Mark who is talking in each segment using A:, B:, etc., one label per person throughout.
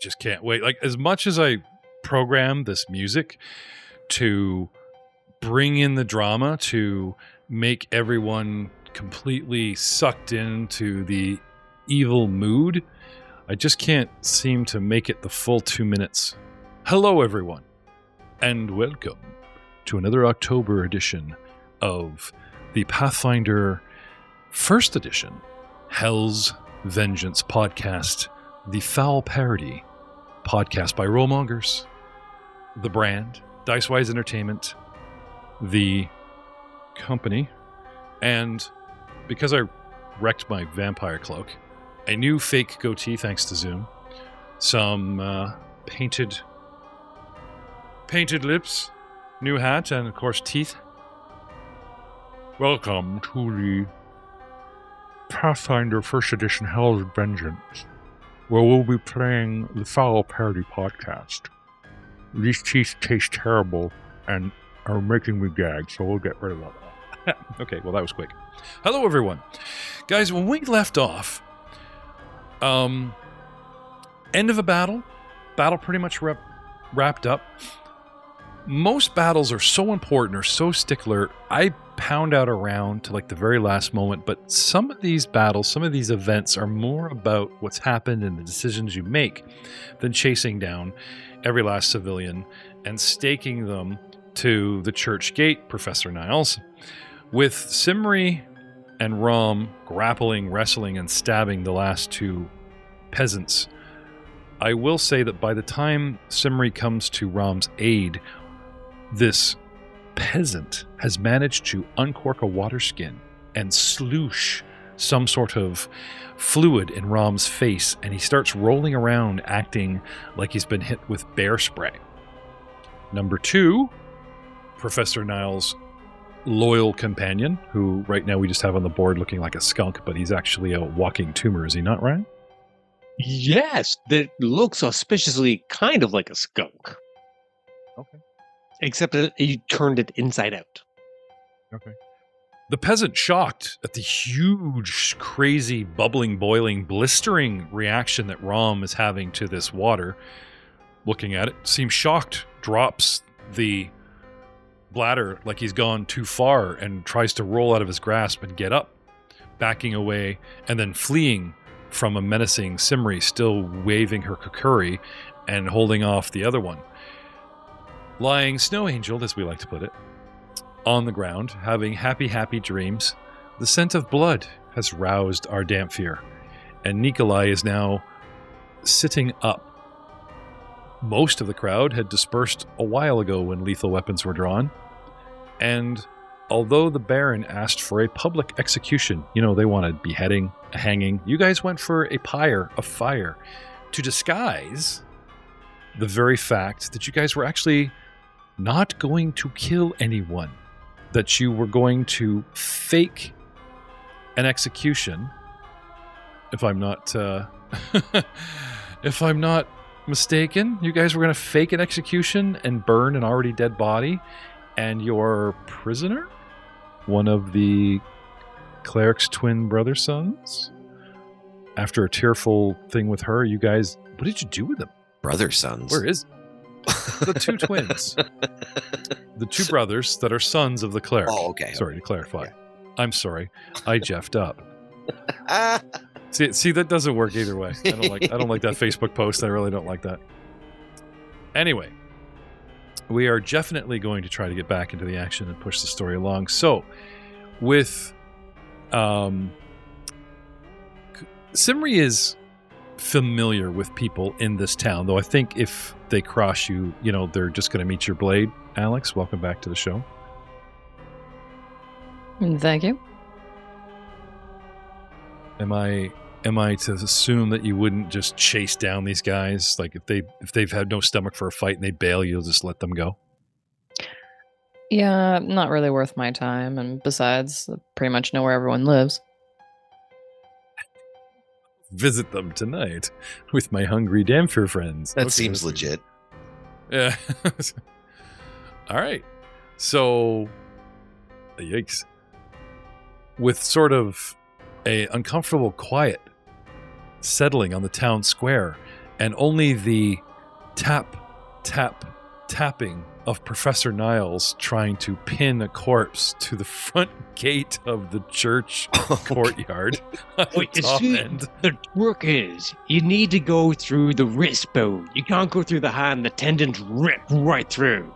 A: just can't wait. Like, as much as I program this music to bring in the drama, to make everyone completely sucked into the evil mood, I just can't seem to make it the full 2 minutes. Hello, everyone, and welcome to another October edition of the Pathfinder First Edition Hell's Vengeance podcast, the foul parody podcast by Rollmongers, the brand, Dicewise Entertainment, the company, and because I wrecked my vampire cloak, a new fake goatee thanks to Zoom, some painted lips, new hat, and of course teeth. Welcome to the Pathfinder First Edition Hell's Vengeance, where we'll be playing the foul parody podcast. These teeth taste terrible and are making me gag, so we'll get rid of that. Okay, well that was quick. Hello everyone. Guys, when we left off, end of a battle pretty much wrapped up. Most battles are so important or so stickler, I pound out around to like the very last moment, but some of these battles, some of these events are more about what's happened and the decisions you make than chasing down every last civilian and staking them to the church gate, Professor Niles. With Simri and Rom grappling, wrestling, and stabbing the last two peasants, I will say that by the time Simri comes to Rom's aid, this peasant has managed to uncork a water skin and sloosh some sort of fluid in Rom's face, and he starts rolling around acting like he's been hit with bear spray. Number two, Professor Niles' loyal companion, who right now we just have on the board looking like a skunk, but he's actually a walking tumor, is he not, Ryan?
B: Yes, that looks auspiciously kind of like a skunk.
A: Okay.
B: Except that he turned it inside out.
A: Okay. The peasant, shocked at the huge, crazy, bubbling, boiling, blistering reaction that Rom is having to this water, looking at it, seems shocked, drops the bladder like he's gone too far and tries to roll out of his grasp and get up, backing away and then fleeing from a menacing Simri, still waving her kukuri and holding off the other one. Lying snow angel, as we like to put it, on the ground, having happy dreams, the scent of blood has roused our Damphir, and Nikolai is now sitting up. Most of the crowd had dispersed a while ago when lethal weapons were drawn, and although the Baron asked for a public execution, they wanted beheading, a hanging, you guys went for a pyre, a fire, to disguise the very fact that you guys were actually not going to kill anyone, that you were going to fake an execution, if I'm not mistaken. You guys were going to fake an execution and burn an already dead body, and your prisoner, one of the cleric's twin brother sons, after a tearful thing with her, you guys, what did you do with them?
C: Brother sons?
A: Where is the two twins? The two brothers that are sons of the cleric.
C: Oh, okay.
A: Sorry,
C: okay.
A: To clarify. Yeah. I'm sorry. I jeffed up.
C: Ah.
A: See, that doesn't work either way. I don't like that Facebook post. I really don't like that. Anyway, we are definitely going to try to get back into the action and push the story along. So, with Simri is familiar with people in this town, though I think if they cross you, they're just going to meet your blade. Alex, welcome back to the show.
D: Thank you.
A: Am I to assume that you wouldn't just chase down these guys? Like if they've had no stomach for a fight and they bail, you'll just let them go?
D: Yeah, not really worth my time, and besides, I pretty much know where everyone lives.
A: Visit them tonight with my hungry Damphir friends.
C: That seems legit.
A: Yeah. All right. So, yikes. With sort of a uncomfortable quiet settling on the town square,
E: and only the tapping of Professor Niles trying to pin a corpse to the front gate of the church courtyard. At the top end.
B: The work is, you need to go through the wrist bone. You can't go through the hand. The tendons rip right through.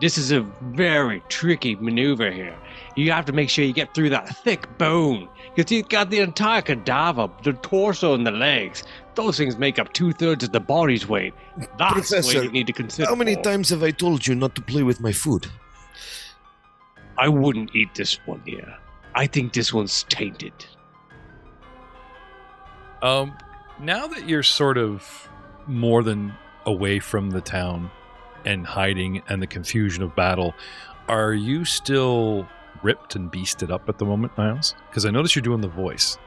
B: This is a very tricky maneuver here. You have to make sure you get through that thick bone. Because you've got the entire cadaver, the torso and the legs. Those things make up 2/3 of the body's weight. That's
C: Professor,
B: what you need to consider.
C: How many times have I told you not to play with my food?
B: I wouldn't eat this one here. I think this one's tainted.
E: Now that you're sort of more than away from the town and hiding and the confusion of battle, are you still ripped and beasted up at the moment, Niles? Because I noticed you're doing the voice.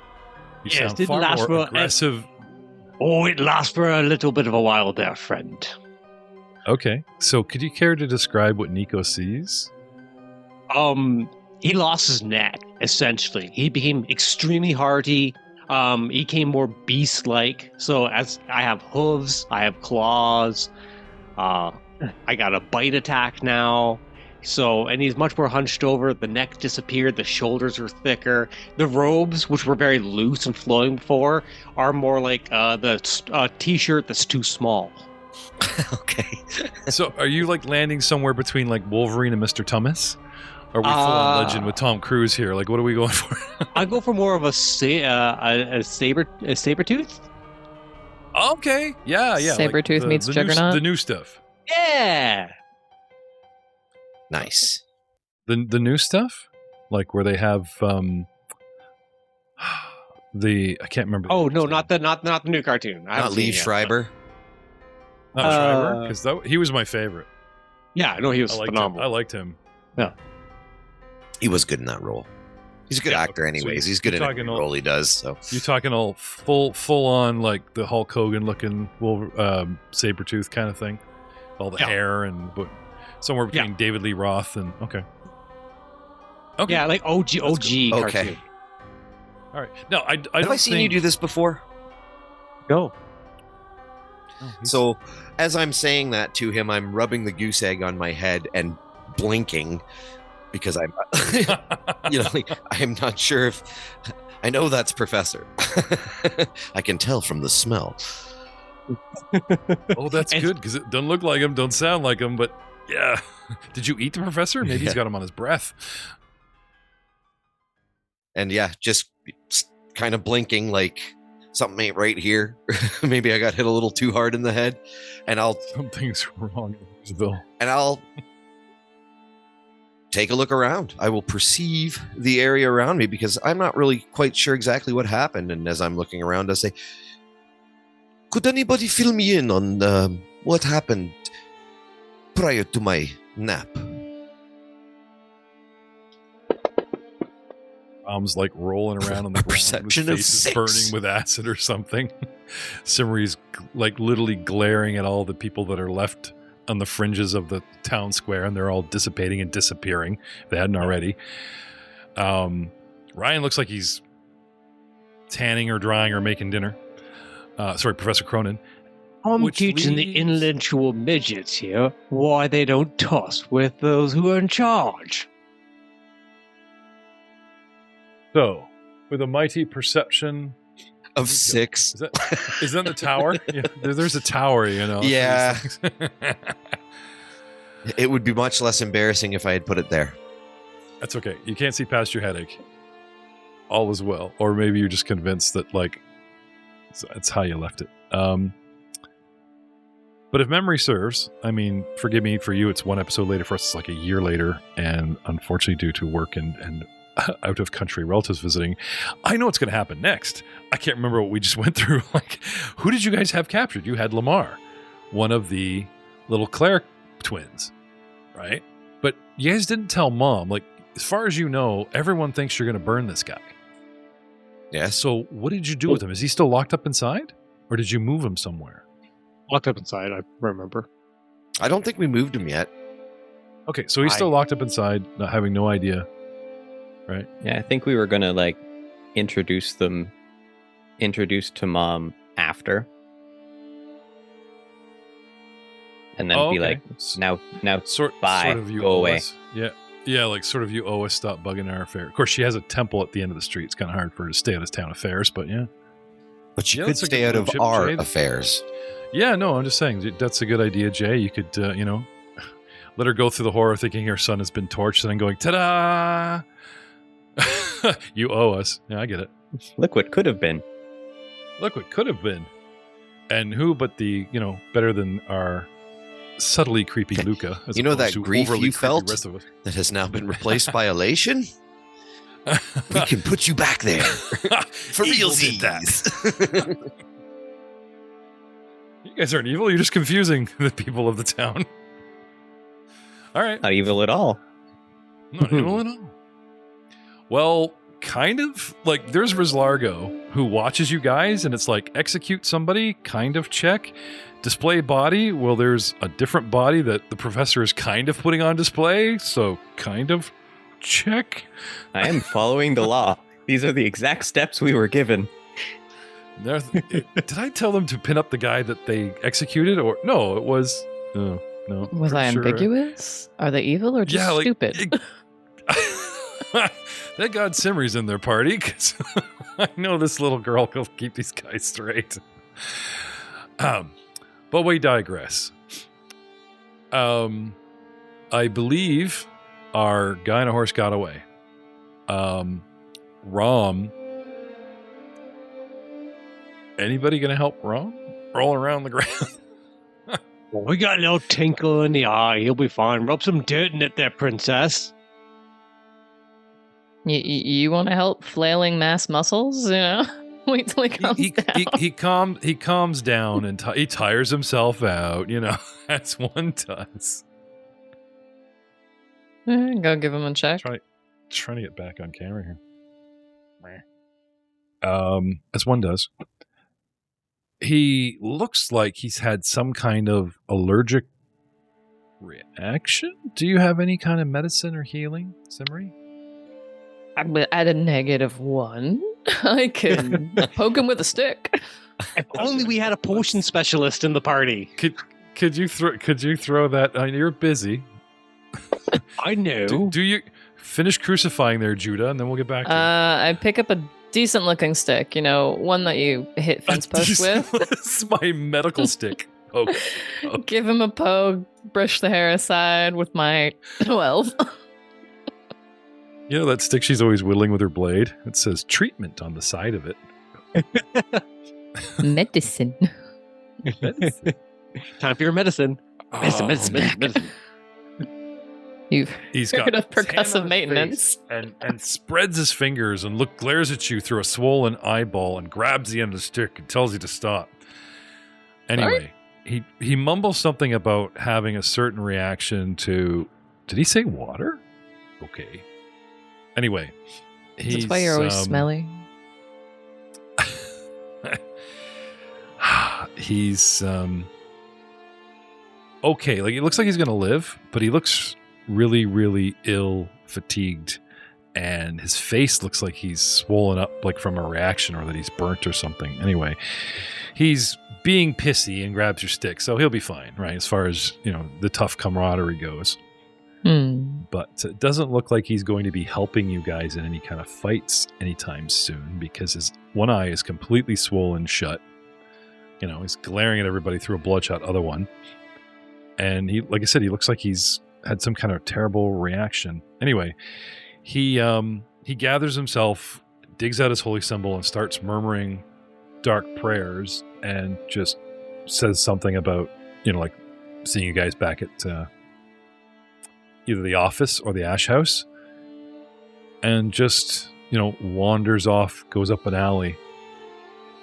E: You
B: Yes,
E: sound
B: didn't
E: far
B: last
E: more
B: for
E: aggressive.
B: It lasts for a little bit of a while there, friend.
E: Okay, so could you care to describe what Nico sees?
B: He lost his neck, essentially. He became extremely hardy. He became more beast-like. So as I have hooves, I have claws. I got a bite attack now. And he's much more hunched over. The neck disappeared. The shoulders are thicker. The robes, which were very loose and flowing before, are more like the t-shirt that's too small.
C: Okay.
E: So are you like landing somewhere between like Wolverine and Mr. Thomas? Are we full on Legend with Tom Cruise here? Like, what are we going for?
B: I go for more of a saber-tooth.
E: Okay, yeah.
D: Sabretooth meets Juggernaut?
E: The new stuff.
B: Yeah.
C: Nice.
E: The new stuff? Like where they have I can't remember.
B: Oh no, not the new cartoon. I
C: Not
B: haven't
C: Lee
B: seen it yet,
C: Schreiber.
E: Not Schreiber, because he was my favorite.
B: Yeah, I know he was phenomenal.
E: I liked him.
B: Yeah.
C: He was good in that role. He's a good actor anyways.
E: So
C: he's good in every role he does. So
E: you're talking all full on like the Hulk Hogan looking Sabretooth kind of thing. All the hair and somewhere between David Lee Roth and okay.
B: Yeah, like OG cartoon.
C: okay.
E: All right. No, I don't
C: have I seen you do this before?
B: No.
C: So as I'm saying that to him, I'm rubbing the goose egg on my head and blinking because I'm, I'm not sure if I know that's Professor. I can tell from the smell.
E: Oh, that's good because it doesn't look like him, don't sound like him, but yeah. Did you eat the Professor? Maybe he's got him on his breath.
C: And just kind of blinking like something ain't right here. Maybe I got hit a little too hard in the head, and
E: something's wrong, Bill.
C: And I'll take a look around. I will perceive the area around me because I'm not really quite sure exactly what happened. And as I'm looking around, I say, "Could anybody fill me in on what happened prior to my nap?"
E: Mom's like rolling around on the ground.
C: Perception
E: his face
C: of 6.
E: is burning with acid or something. Simri's like literally glaring at all the people that are left on the fringes of the town square, and they're all dissipating and disappearing. If they hadn't already. Ryan looks like he's tanning or drying or making dinner. Sorry, Professor Cronin.
B: I'm teaching the intellectual midgets here why they don't toss with those who are in charge.
E: So, with a mighty perception
C: of 6.
E: Is that the tower? Yeah, there's a tower,
C: Yeah. It would be much less embarrassing if I had put it there.
E: That's okay. You can't see past your headache. All is well. Or maybe you're just convinced that, like, that's how you left it. But if memory serves, I mean, forgive me, for you, it's one episode later. For us, it's like a year later. And unfortunately, due to work and out-of-country relatives visiting, I know what's going to happen next. I can't remember what we just went through. Like, who did you guys have captured? You had Lamar, one of the little Claire twins, right? But you guys didn't tell Mom. Like, as far as you know, everyone thinks you're going to burn this guy.
C: Yeah.
E: So what did you do with him? Is he still locked up inside? Or did you move him somewhere?
B: Locked up inside, I remember.
C: I don't think we moved him yet.
E: Okay, so he's still locked up inside, not having no idea. Right.
F: Yeah, I think we were gonna introduce to Mom after. and then be like, now,
E: sort
F: bye,
E: of you
F: go
E: owe
F: away.
E: us. Yeah, like sort of you owe us, stop bugging our affair. Of course, she has a temple at the end of the street. It's kind of hard for her to stay out of town affairs, but yeah.
C: But you
E: Yeah,
C: could
E: that's a
C: stay
E: good
C: out of
E: tip,
C: our
E: Jay.
C: affairs.
E: Yeah, no, I'm just saying that's a good idea, Jay. You could, let her go through the horror thinking her son has been torched and then going, ta-da! You owe us. Yeah, I get it.
F: Look what could have been.
E: Look what could have been. And who but the, better than our subtly creepy Luca. As
C: You know
E: opposed
C: that
E: to
C: grief
E: overly
C: you
E: creepy
C: felt
E: rest of us.
C: that has now been replaced by elation? We can put you back there. For
E: Evil did that. You guys aren't evil. You're just confusing the people of the town. All right.
F: Not evil at all.
E: Not evil at all. Well, kind of. Like, there's Rizlargo, who watches you guys, and it's like, execute somebody, kind of check. Display body, well, there's a different body that the professor is kind of putting on display, so kind of check.
F: I am following the law. These are the exact steps we were given.
E: Did I tell them to pin up the guy that they executed? Or no, it was... no.
D: Was I
E: Sure.
D: ambiguous? Are they evil or just stupid?
E: Thank God Simri's in their party, because I know this little girl will keep these guys straight. But we digress. I believe our guy on a horse got away. Rom. Anybody gonna help Rom? Roll around the ground.
B: Well, we got a little tinkle in the eye. He'll be fine. Rub some dirt in it there, princess.
D: You want to help flailing mass muscles? Wait till he comes down.
E: He calms down and he tires himself out. That's one does.
D: Go give him a check.
E: Trying to get back on camera here. As one does. He looks like he's had some kind of allergic reaction. Do you have any kind of medicine or healing, Simri?
D: At a -1, I can poke him with a stick.
B: If only we had a potion specialist in the party.
E: Could you throw that? I mean, you're busy.
B: I know.
E: Do you finish crucifying there, Judah, and then we'll get back to you.
D: I pick up a decent looking stick, one that you hit fence posts with.
E: This is my medical stick. Okay.
D: Give him a poke, brush the hair aside with my 12.
E: You know that stick she's always whittling with her blade? It says treatment on the side of it.
D: Medicine.
B: Time for your medicine. Medicine.
E: He's
D: heard
E: got
D: of percussive maintenance.
E: and spreads his fingers and glares at you through a swollen eyeball and grabs the end of the stick and tells you to stop. Anyway, he mumbles something about having a certain reaction to... Did he say water? Okay. Anyway,
D: That's why you're always smelly.
E: He's okay. Like, it looks like he's gonna live, but he looks really, really ill, fatigued, and his face looks like he's swollen up, like from a reaction, or that he's burnt or something. Anyway, he's being pissy and grabs your stick, so he'll be fine, right? As far as the tough camaraderie goes. But it doesn't look like he's going to be helping you guys in any kind of fights anytime soon, because his one eye is completely swollen shut. He's glaring at everybody through a bloodshot other one. And he, like I said, he looks like he's had some kind of terrible reaction. Anyway, he gathers himself, digs out his holy symbol, and starts murmuring dark prayers, and just says something about, like seeing you guys back at either the office or the ash house, and just, wanders off, goes up an alley,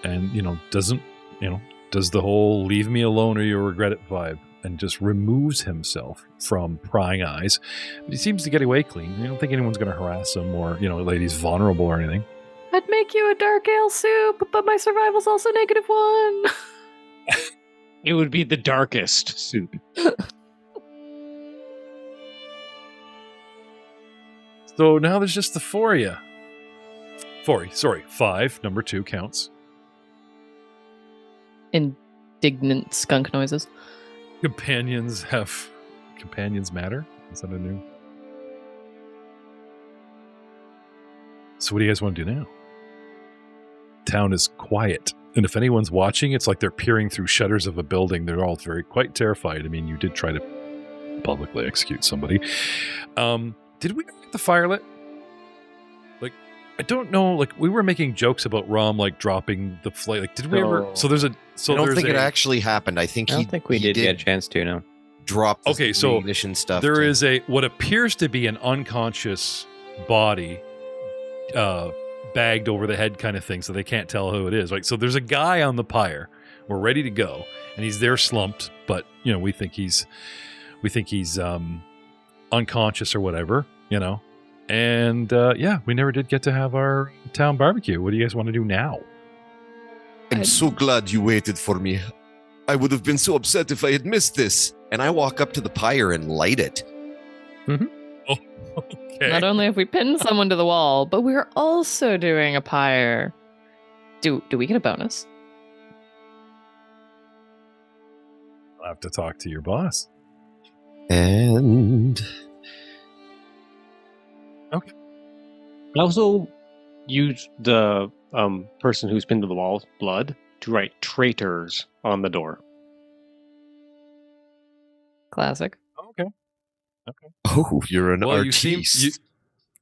E: and, does the whole leave me alone or you'll regret it vibe, and just removes himself from prying eyes. But he seems to get away clean. I don't think anyone's going to harass him or, like he's vulnerable or anything.
D: I'd make you a dark ale soup, but my survival's also -1.
B: It would be the darkest soup.
E: So now there's just the four of you. 5. Number 2 counts.
D: Indignant skunk noises.
E: companions matter? Is that a new? So what do you guys want to do now? Town is quiet. And if anyone's watching, it's like they're peering through shutters of a building. They're all quite terrified. I mean, you did try to publicly execute somebody. Did we get the fire lit? Like, I don't know. Like, we were making jokes about Rom, like, dropping the flame. Like, did we ever? So there's a... So
C: I don't think it actually happened. I think
F: I don't think we did get a chance to, no.
C: Drop the
E: okay, so
C: ignition stuff.
E: There is what appears to be an unconscious body bagged over the head kind of thing, so they can't tell who it is. Right? So there's a guy on the pyre. We're ready to go, and he's there slumped, but we think he's unconscious or whatever, And we never did get to have our town barbecue. What do you guys want to do now?
C: I'm so glad you waited for me. I would have been so upset if I had missed this. And I walk up to the pyre and light it.
E: Mm-hmm. Oh, okay.
D: Not only have we pinned someone to the wall, but we're also doing a pyre. Do we get a bonus?
E: I'll have to talk to your boss.
C: And...
E: Okay.
B: I also use the person who's pinned to the wall's blood to write traitors on the door.
D: Classic.
E: Okay.
C: Oh, you're an artiste.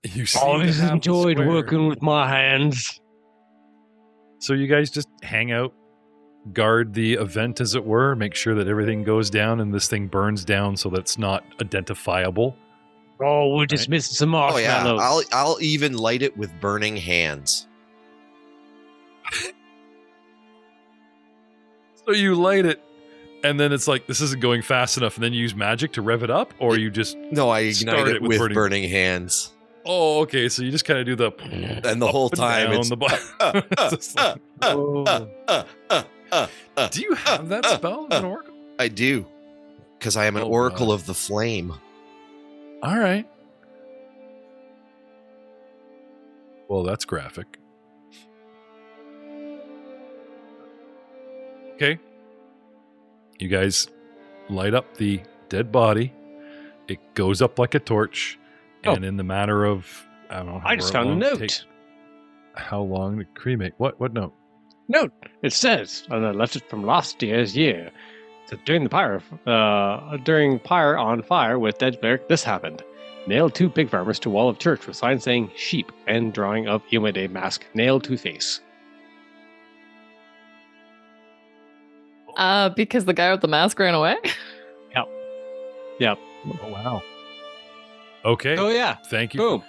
E: You seem
B: Always
E: to have
B: enjoyed
E: the swear.
B: working with my hands.
E: So you guys just hang out, guard the event as it were, make sure that everything goes down and this thing burns down so that it's not identifiable.
B: Oh, we're just missing some
C: Oh yeah,
B: marshmallows.
C: I'll even light it with burning hands.
E: So you light it, and then it's like, this isn't going fast enough, and then you use magic to rev it up, or you just...
C: No, I
E: Start
C: ignite
E: it
C: it
E: with
C: with burning hands.
E: Oh, okay, so you just kind of do the...
C: And the whole
E: up and
C: time
E: down
C: it's...
E: the It's just like, do you have that spell as an oracle?
C: I do. Because I am an
E: Oh,
C: oracle
E: God.
C: of the flame.
E: All right. Well, that's graphic. Okay. You guys light up the dead body. It goes up like a torch. And in the matter of, I don't know.
B: I just found a note.
E: How long to cremate? What note?
B: Note. It says, and I left it from last year's year. So during pyre on fire with dead cleric, this happened. Nailed 2 pig farmers to wall of church with sign saying sheep and drawing of Iomade mask nailed to face.
D: Because the guy with the mask ran away?
B: Yep.
E: Oh, wow. Okay.
B: Oh yeah.
E: Thank you.
B: Boom.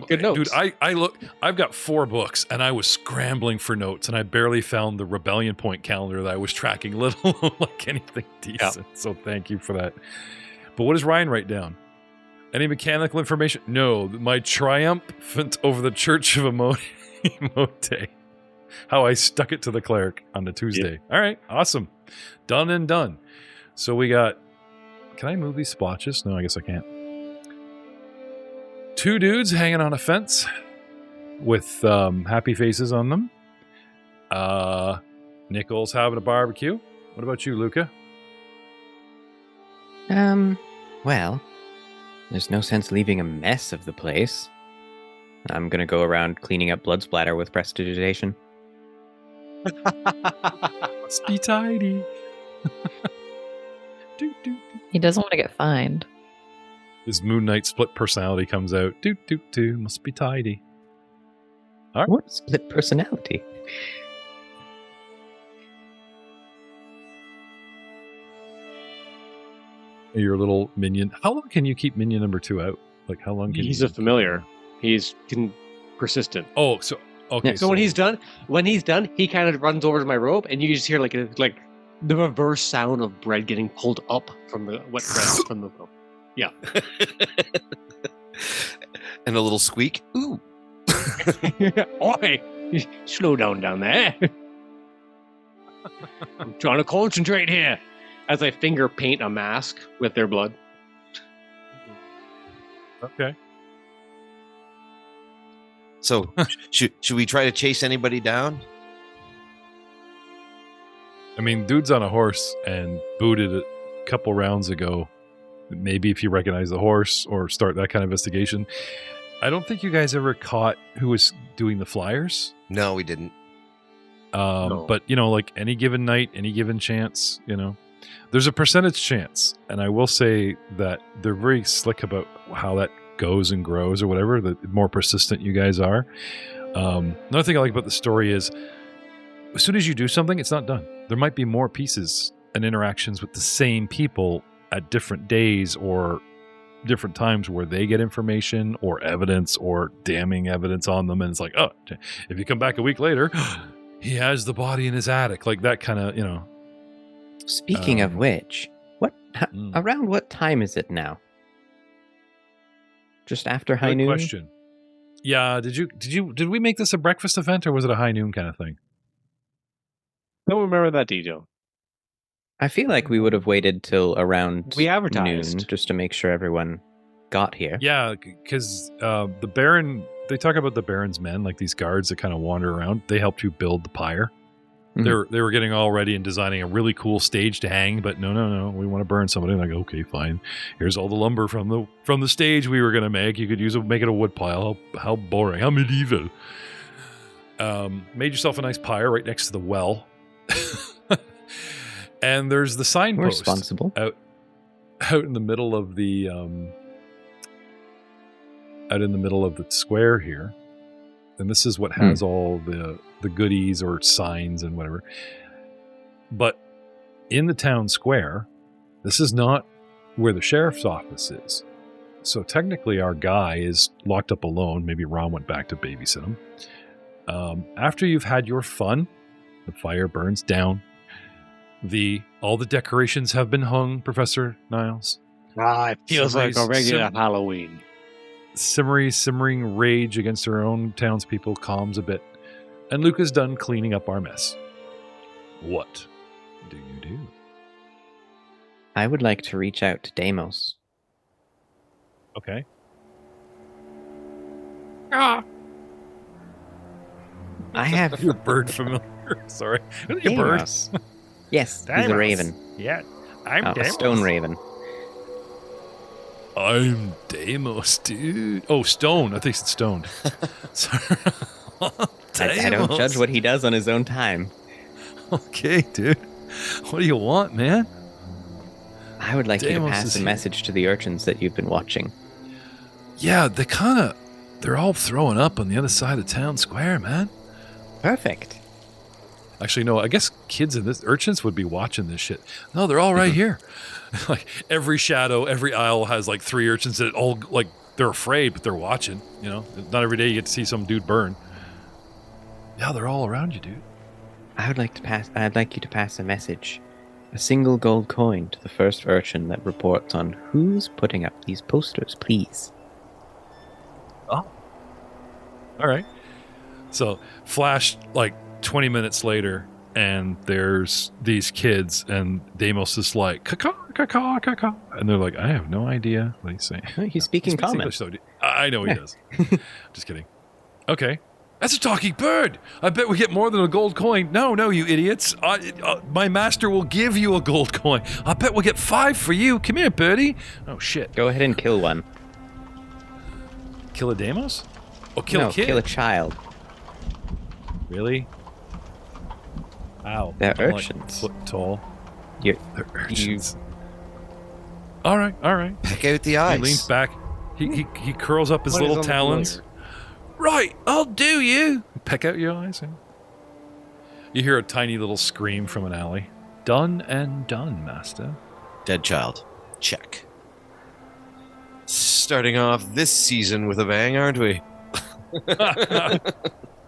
B: Good notes.
E: Dude, I look, I've got 4 books and I was scrambling for notes and I barely found the Rebellion Point calendar that I was tracking, let alone like anything decent.
B: Yep.
E: So thank you for that. But what does Ryan write down? Any mechanical information? No, my triumphant over the Church of Emote. How I stuck it to the cleric on the Tuesday. All right, awesome. Done and done. So we got, can I move these splotches? No, I guess I can't. 2 dudes hanging on a fence with happy faces on them. Nichols having a barbecue. What about you, Luca?
F: Well, there's no sense leaving a mess of the place. I'm gonna go around cleaning up blood splatter with prestidigitation.
E: Must be tidy.
D: He doesn't want to get fined.
E: His Moon Knight split personality comes out. Must be tidy. All right.
F: What split personality?
E: Your little minion. How long can you keep minion number 2 out? Like how long can
B: He's
E: you...
B: a familiar. He's persistent.
E: Oh, so okay.
F: Yeah,
B: So when he's done, he kind of runs over to my robe, and you just hear like the reverse sound of bread getting pulled up from the wet bread from the robe. Yeah.
C: And a little squeak. Ooh.
B: Oi! Slow down there. I'm trying to concentrate here. As I finger paint a mask with their blood.
E: Okay.
C: So should we try to chase anybody down?
E: I mean, dude's on a horse and booted couple rounds ago, maybe if you recognize the horse or start that kind of investigation. I don't think you guys ever caught who was doing the flyers.
C: No, we didn't.
B: No.
E: But, like any given night, any given chance, there's a percentage chance. And I will say that they're very slick about how that goes and grows or whatever, the more persistent you guys are. Another thing I like about the story is as soon as you do something, it's not done. There might be more pieces and interactions with the same people at different days or different times where they get information or evidence or damning evidence on them. And it's like, oh, if you come back a week later, he has the body in his attic. Like that kind of,
F: Speaking of which, around what time is it now? Just after high noon?
E: Question. Yeah, did we make this a breakfast event or was it a high noon kind of thing?
B: Don't remember that detail.
F: I feel like we would have waited till around
B: We advertised.
F: noon just to make sure everyone got here.
E: Yeah, because the Baron, they talk about the Baron's men, like these guards that kind of wander around. They helped you build the pyre.
F: Mhm.
E: They were getting all ready and designing a really cool stage to hang, but no, we want to burn somebody. Like, okay, fine. Here's all the lumber from the stage we were gonna make. You could make it a wood pile. How boring. How medieval. Made yourself a nice pyre right next to the well. And there's the signpost
F: Responsible.
E: out in the middle of the square here. And this is what has all the goodies or signs and whatever. But in the town square, this is not where the sheriff's office is. So technically our guy is locked up alone. Maybe Ron went back to babysit him. After you've had your fun, the fire burns down. All the decorations have been hung, Professor Niles.
B: It feels like a
E: Somebody's
B: regular Halloween.
E: Simmering rage against her own townspeople calms a bit, and Luca's done cleaning up our mess. What do you do?
F: I would like to reach out to Deimos.
E: Okay.
F: I have
E: Your bird familiar. Sorry. Your bird.
F: Deimos. Yes, he's a
A: Deimos.
F: raven.
A: Yeah, I'm
F: A
A: Deimos.
F: stone raven.
E: I'm Deimos, dude. Oh, stone. I think it's stoned. Sorry.
F: I don't judge what he does on his own time.
E: Okay, dude. What do you want, man?
F: I would like you to
E: Deimos
F: pass
E: is
F: a
E: here.
F: message to the urchins that you've been watching.
E: Yeah, they're all throwing up on the other side of town square, man.
F: Perfect.
E: Actually, no, I guess urchins would be watching this shit. No, they're all right here. Like every shadow, every aisle has like 3 urchins that all like they're afraid, but they're watching. Not every day you get to see some dude burn. Yeah, they're all around you, dude.
F: I'd like you to pass a message. A single gold coin to the first urchin that reports on who's putting up these posters, please.
E: Oh. All right. So, flash like 20 minutes later, and there's these kids, and Deimos is like, caw, caw, caw, caw, caw. And they're like, I have no idea what he's saying.
F: Oh, he's speaking
E: He speaks
F: common.
E: English, though. I know he does. Just kidding. Okay. That's a talking bird. I bet we get more than a gold coin. No, you idiots. My master will give you a gold coin. I bet we'll get 5 for you. Come here, birdie. Oh, shit.
F: Go ahead and kill one.
E: Kill a Deimos? Oh, kill
F: no,
E: a kid?
F: kill a child.
E: Really? Wow.
F: They're
E: I'm like
F: urchins.
E: foot tall.
F: You-
E: They're urchins. All right.
C: Peck out the
E: He
C: eyes.
E: leans back. He curls up his
B: What is
E: little
B: unfamiliar?
E: talons. Right, I'll do you. Peck out your eyes. You hear a tiny little scream from an alley. Done and done, master.
C: Dead child. Check. Starting off this season with a bang, aren't we?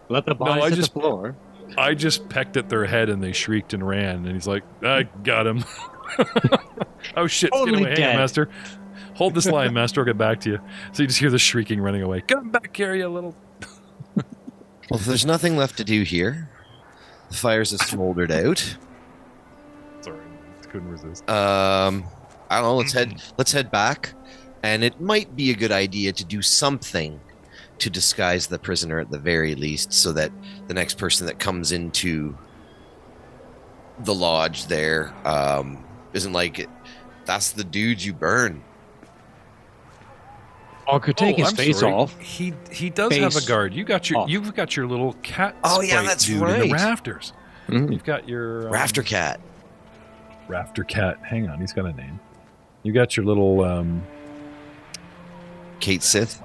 B: Let the bodies
E: I
B: hit
E: just-
B: the floor.
E: I just pecked at their head and they shrieked and ran. And he's like, I got him. Oh shit,
B: Totally
E: get away. Hang on,
B: dead.
E: master. Hold this line, master. I'll get back to you. So you just hear the shrieking running away. Come back here, you little...
C: Well, if there's nothing left to do here, the fires have smoldered out.
E: Sorry, couldn't resist.
C: I don't know. Let's head back, and it might be a good idea to do something to disguise the prisoner at the very least, so that the next person that comes into the lodge there isn't like That's the dude you burn.
B: I could take his
E: I'm
B: face
E: sorry.
B: off.
E: He does have a guard. You've got your little cat.
C: Oh, yeah,
E: sprite
C: that's
E: dude
C: right.
E: in the rafters.
F: Mhm.
E: You've got your
C: Rafter cat.
E: Rafter cat. Hang on, he's got a name. You got your little
C: Kate Sith.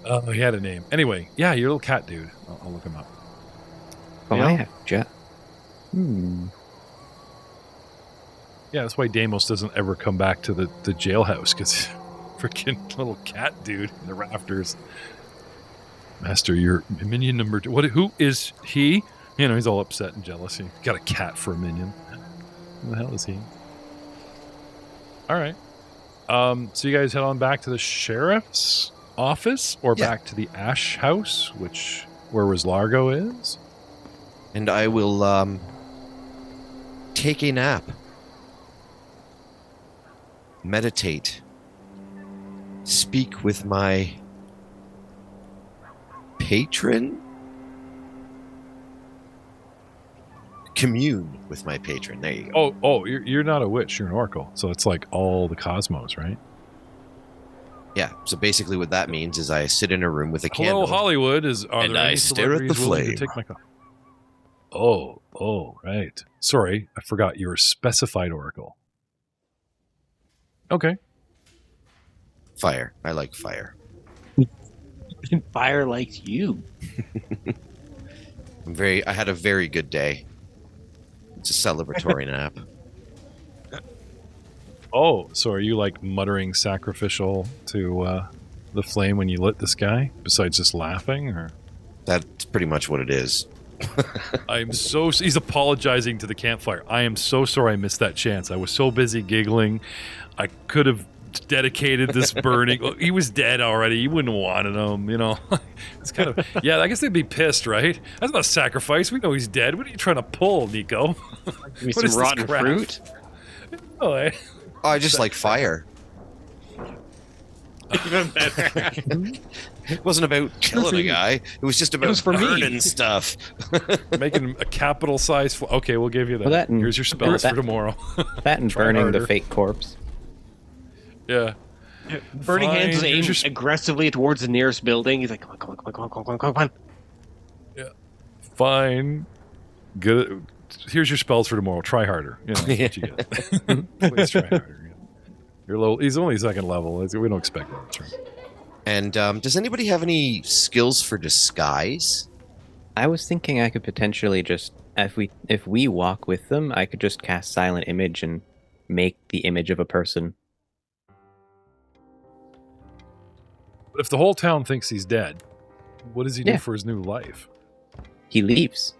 E: Oh, he had a name. Anyway, yeah, your little cat dude. I'll look him up.
F: Oh,
E: Yeah.
F: I have
E: Yeah, that's why Deimos doesn't ever come back to the jailhouse, because freaking little cat dude in the rafters. Master, your minion number 2. Who is he? You know, he's all upset and jealous. He got a cat for a minion. Who the hell is he? All right. So you guys head on back to the sheriff's office, or back to the Ash House, where Largo is?
C: And I will take a nap. Meditate. Speak with my patron? Commune with my patron. There you go.
E: Oh, you're not a witch. You're an oracle. So it's like all the cosmos, right?
C: Yeah. So basically, what that means is I sit in a room with a
E: Hello,
C: candle.
E: Hollywood. Are
C: And
E: there
C: I
E: any
C: stare at the
E: celebrities willing to
C: flame.
E: take my Oh, right. Sorry, I forgot you're a specified oracle. Okay.
C: Fire. I like fire.
B: Fire likes you.
C: I had a very good day. It's a celebratory nap.
E: Oh, so are you like muttering sacrificial to the flame when you lit this guy? Besides just laughing, or
C: That's pretty much what it is.
E: he's apologizing to the campfire. I am so sorry I missed that chance. I was so busy giggling. I could have dedicated this burning. Look, he was dead already. You wouldn't have wanted him, you know. It's kind of, yeah, I guess they'd be pissed, right? That's not sacrifice. We know he's dead. What are you trying to pull, Nico?
B: Give me
E: What is
B: some
E: this
B: rotten
E: crap?
B: fruit.
E: Oh, eh?
C: Oh, I just like fire.
B: Even better.
C: It wasn't about killing a guy. It was just about
B: was for me.
C: burning stuff.
E: Making a capital size. Okay, we'll give you that.
F: Well, that and-
E: Here's your spells
F: that-
E: for tomorrow.
F: That and
E: Try
F: burning
E: harder.
F: the fake corpse.
E: Yeah.
B: Burning
E: Fine,
B: hands is aimed
E: here's your
B: aggressively towards the nearest building. He's like, come on.
E: Fine. Good. Here's your spells for tomorrow. Try harder. You know, that's what you get. Please try harder. You're low. He's only second level. We don't expect that. Right?
C: And does anybody have any skills for disguise?
F: I was thinking I could potentially just, if we walk with them, I could just cast Silent Image and make the image of a person.
E: But if the whole town thinks he's dead, what does he do
F: Yeah.
E: for his new life?
F: He leaves.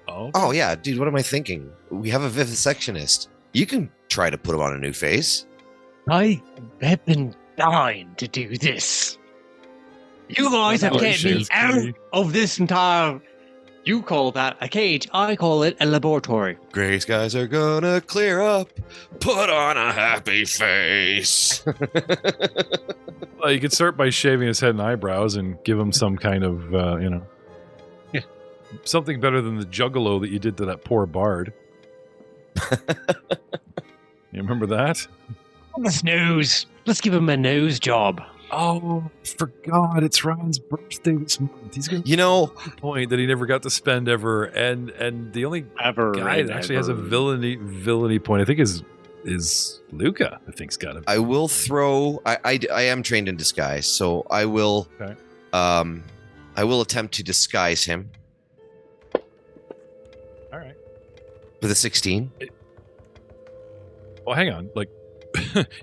E: Oh,
C: Oh, yeah, dude, what am I thinking? We have a vivisectionist. You can try to put him on a new face.
B: I have been dying to do this. You guys have kept me
E: Congratulations,
B: out
E: Kitty.
B: of this entire... You call that a cage. I call it a laboratory.
C: Gray skies are gonna clear up. Put on a happy face.
E: Well, you could start by shaving his head and eyebrows and give him some kind of,
B: Yeah.
E: something better than the juggalo that you did to that poor bard. You remember that?
B: On his nose. Let's give him a nose job.
E: Oh, forgot. It's Ryan's birthday this month. He's going to
C: You know,
E: point that he never got to spend ever, and the only
B: Ever.
E: guy that actually has a villainy point, I think, is Luca. I think's got it.
C: I will throw. I am trained in disguise, so I will.
E: Okay.
C: I will attempt to disguise him
E: All right.
C: with a 16.
E: Well, hang on. Like,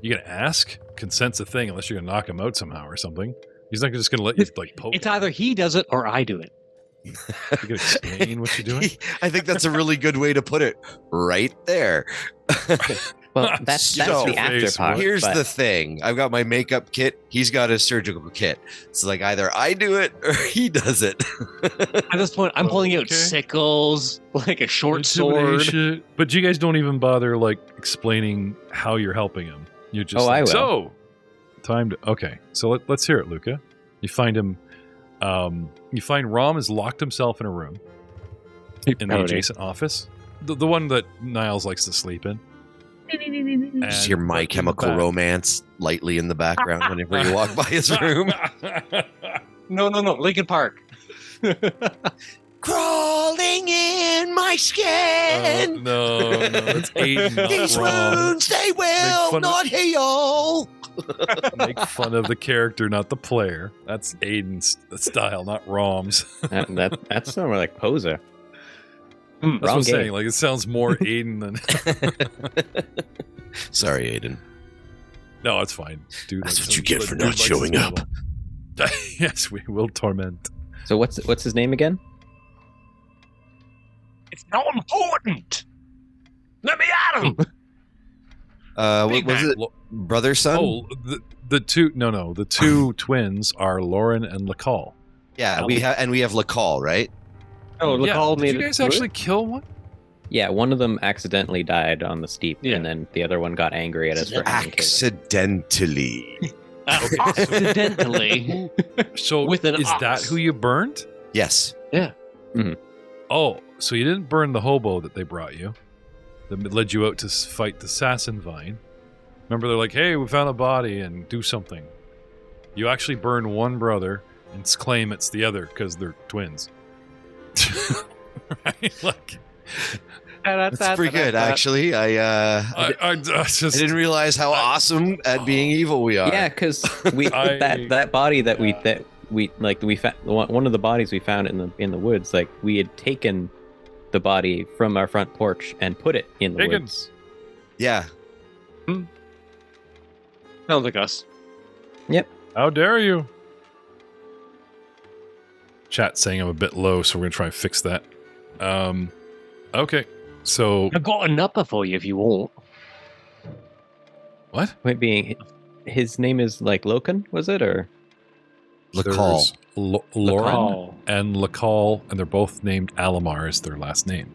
E: you gonna ask? Consent's a thing, unless you're gonna knock him out somehow or something. He's not just gonna let you like poke.
B: It's
E: him.
B: either he does it or I do it.
E: You can explain what you're doing.
C: I think that's a really good way to put it. Right there.
F: Well, that's
C: So,
F: the after
E: face,
F: part.
C: Here's
F: but
C: the thing. I've got my makeup kit. He's got his surgical kit. It's like either I do it or he does it.
B: At this point, I'm pulling out
E: Okay.
B: sickles, like a short sword.
E: Intimidation. But you guys don't even bother like explaining how you're helping him. You're just
F: Oh,
E: like,
F: I will.
E: so time to okay. So let's hear it, Luca. You find him. You find Rom has locked himself in a room. in the adjacent office, the one that Niles likes to sleep in.
C: Just hear My
E: in the
C: Chemical
E: back-
C: Romance lightly in the background whenever you walk by his room.
B: No, Lincoln Park.
C: Crawling in my skin.
E: No, that's Aiden. Not
C: These
E: wrong.
C: wounds, they will
E: fun of-
C: not heal.
E: Make fun of the character, not the player. That's Aiden's style, not Rom's.
F: That's more like poser.
E: That's what
F: Wrong
E: I'm saying.
F: game.
E: Like, it sounds more Aiden than.
C: Sorry, Aiden.
E: No, it's fine, dude.
C: That's
E: like,
C: what you get
E: dude
C: for
E: likes
C: not showing
E: his
C: up.
E: level. Yes, we will torment.
F: So what's his name again?
B: It's not important. Let me at him.
C: What was it? Brother, son?
E: Oh, the two twins are Lauren and LaCall.
C: Yeah, we have LaCall, right?
B: Oh, LaCall
E: Did
B: made
E: you
B: it
E: guys
B: through
E: actually
B: it?
E: kill one?
F: Yeah, one of them accidentally died on the steep,
B: Yeah.
F: and then the other one got angry at us for having killed it.
C: Accidentally.
B: Accidentally.
E: So
B: With an
E: is that
B: ox.
E: who you burned?
C: Yes.
E: Oh, so you didn't burn the hobo that they brought you that led you out to fight the Assassin Vine. Remember, they're like, hey, we found a body and do something. You actually burn one brother and claim it's the other because they're twins. Right? Like,
C: That's pretty good, actually. I
E: just
C: didn't realize how awesome at being evil we are.
F: Yeah, because we
E: I-
F: that body that we found, one of the bodies we found in the woods, like we had taken the body from our front porch and put it in the
E: Taken.
F: woods.
C: Yeah.
B: Sounds like us.
E: How dare you? Chat saying I'm a bit low, so we're gonna try and fix that. Okay, so
B: I've got a number for you if you want.
E: what?
F: Point being, his name is like Loken, was it, or
C: LaCall.
E: There's Lauren
B: Oh.
E: and LaCall, and they're both named Alamar is their last name.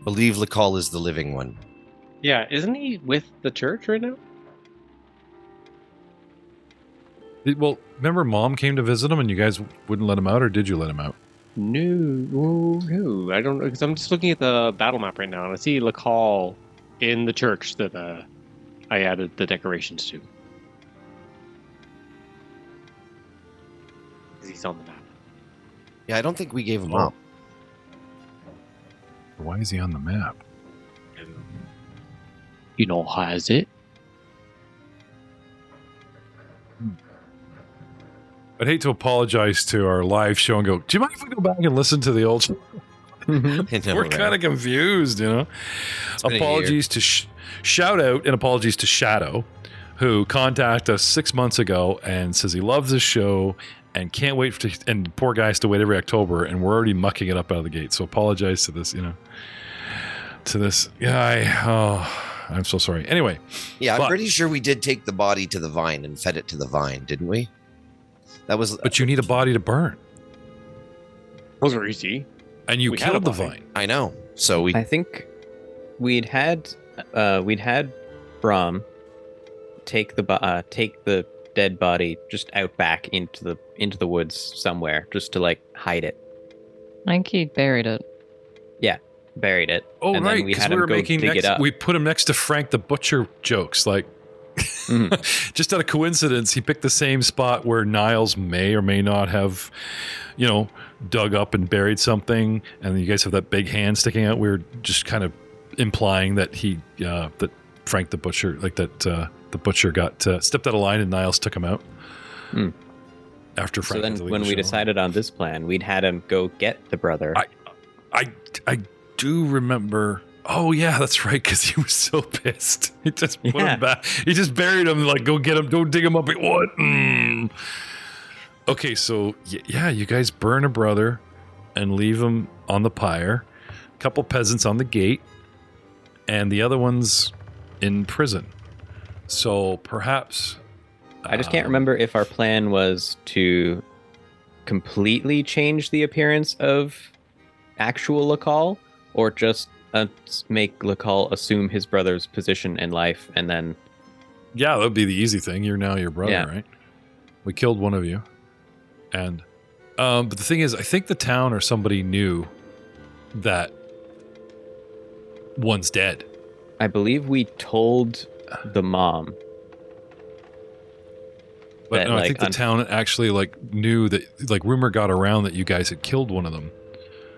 C: Believe LaCall is the living one.
B: Yeah, isn't he with the church right now?
E: Well, remember Mom came to visit him and you guys wouldn't let him out, or did you let him out?
B: No, I don't know, because I'm just looking at the battle map right now, and I see LaCall in the church that I added the decorations to. He's on the map.
C: Yeah, I don't think we gave him
E: Oh.
C: up.
E: Why is he on the map?
B: You know, has it?
E: I'd hate to apologize to our live show and go, do you mind if we go back and listen to the old show?
C: I know,
E: We're
C: right?
E: kind of confused, you know?
C: been a
E: Apologies to shout out and apologies to Shadow, who contacted us 6 months ago and says he loves this show and can't wait and poor guy has to wait every October, and we're already mucking it up out of the gate. So apologize to this, to this guy. I'm so sorry. Anyway,
C: Yeah, I'm
E: But-
C: pretty sure we did take the body to the vine and fed it to the vine, didn't we? That was.
E: but you need a body to burn,
B: Those are easy.
E: and you
B: We had
E: killed the
B: a body.
E: vine.
C: I know. So we.
F: I think we'd had Brom take the dead body just out back into the woods somewhere, just to like hide it,
D: I think he buried it.
F: buried it.
E: Oh,
F: and
E: right,
F: then we
E: because
F: had
E: we
F: him
E: were
F: go
E: making
F: dig it up.
E: we put him next to Frank the Butcher jokes. Like, just out of coincidence, he picked the same spot where Niles may or may not have, dug up and buried something. And you guys have that big hand sticking out. We were just kind of implying that that Frank the Butcher, the butcher got stepped out of line and Niles took him out. After Frank.
F: So
E: had to
F: then
E: leave
F: when
E: the
F: we
E: show.
F: decided on this plan, we'd had him go get the brother.
E: I do remember. Oh yeah, that's right. Because he was so pissed. He just put
F: Yeah.
E: him back. He just buried him. Like, go get him. Don't dig him up. What? Okay, so yeah, you guys burn a brother and leave him on the pyre. A couple peasants on the gate, and the other one's in prison. So perhaps.
F: I just can't remember if our plan was to completely change the appearance of actual LaCall, or just make LaCall assume his brother's position in life, and then
E: Yeah, that would be the easy thing. You're now your brother,
F: Yeah.
E: right? We killed one of you. And But the thing is, I think the town or somebody knew that one's dead.
F: I believe we told the mom.
E: But
F: that,
E: no, I
F: like,
E: think the town actually knew that, rumor got around that you guys had killed one of them.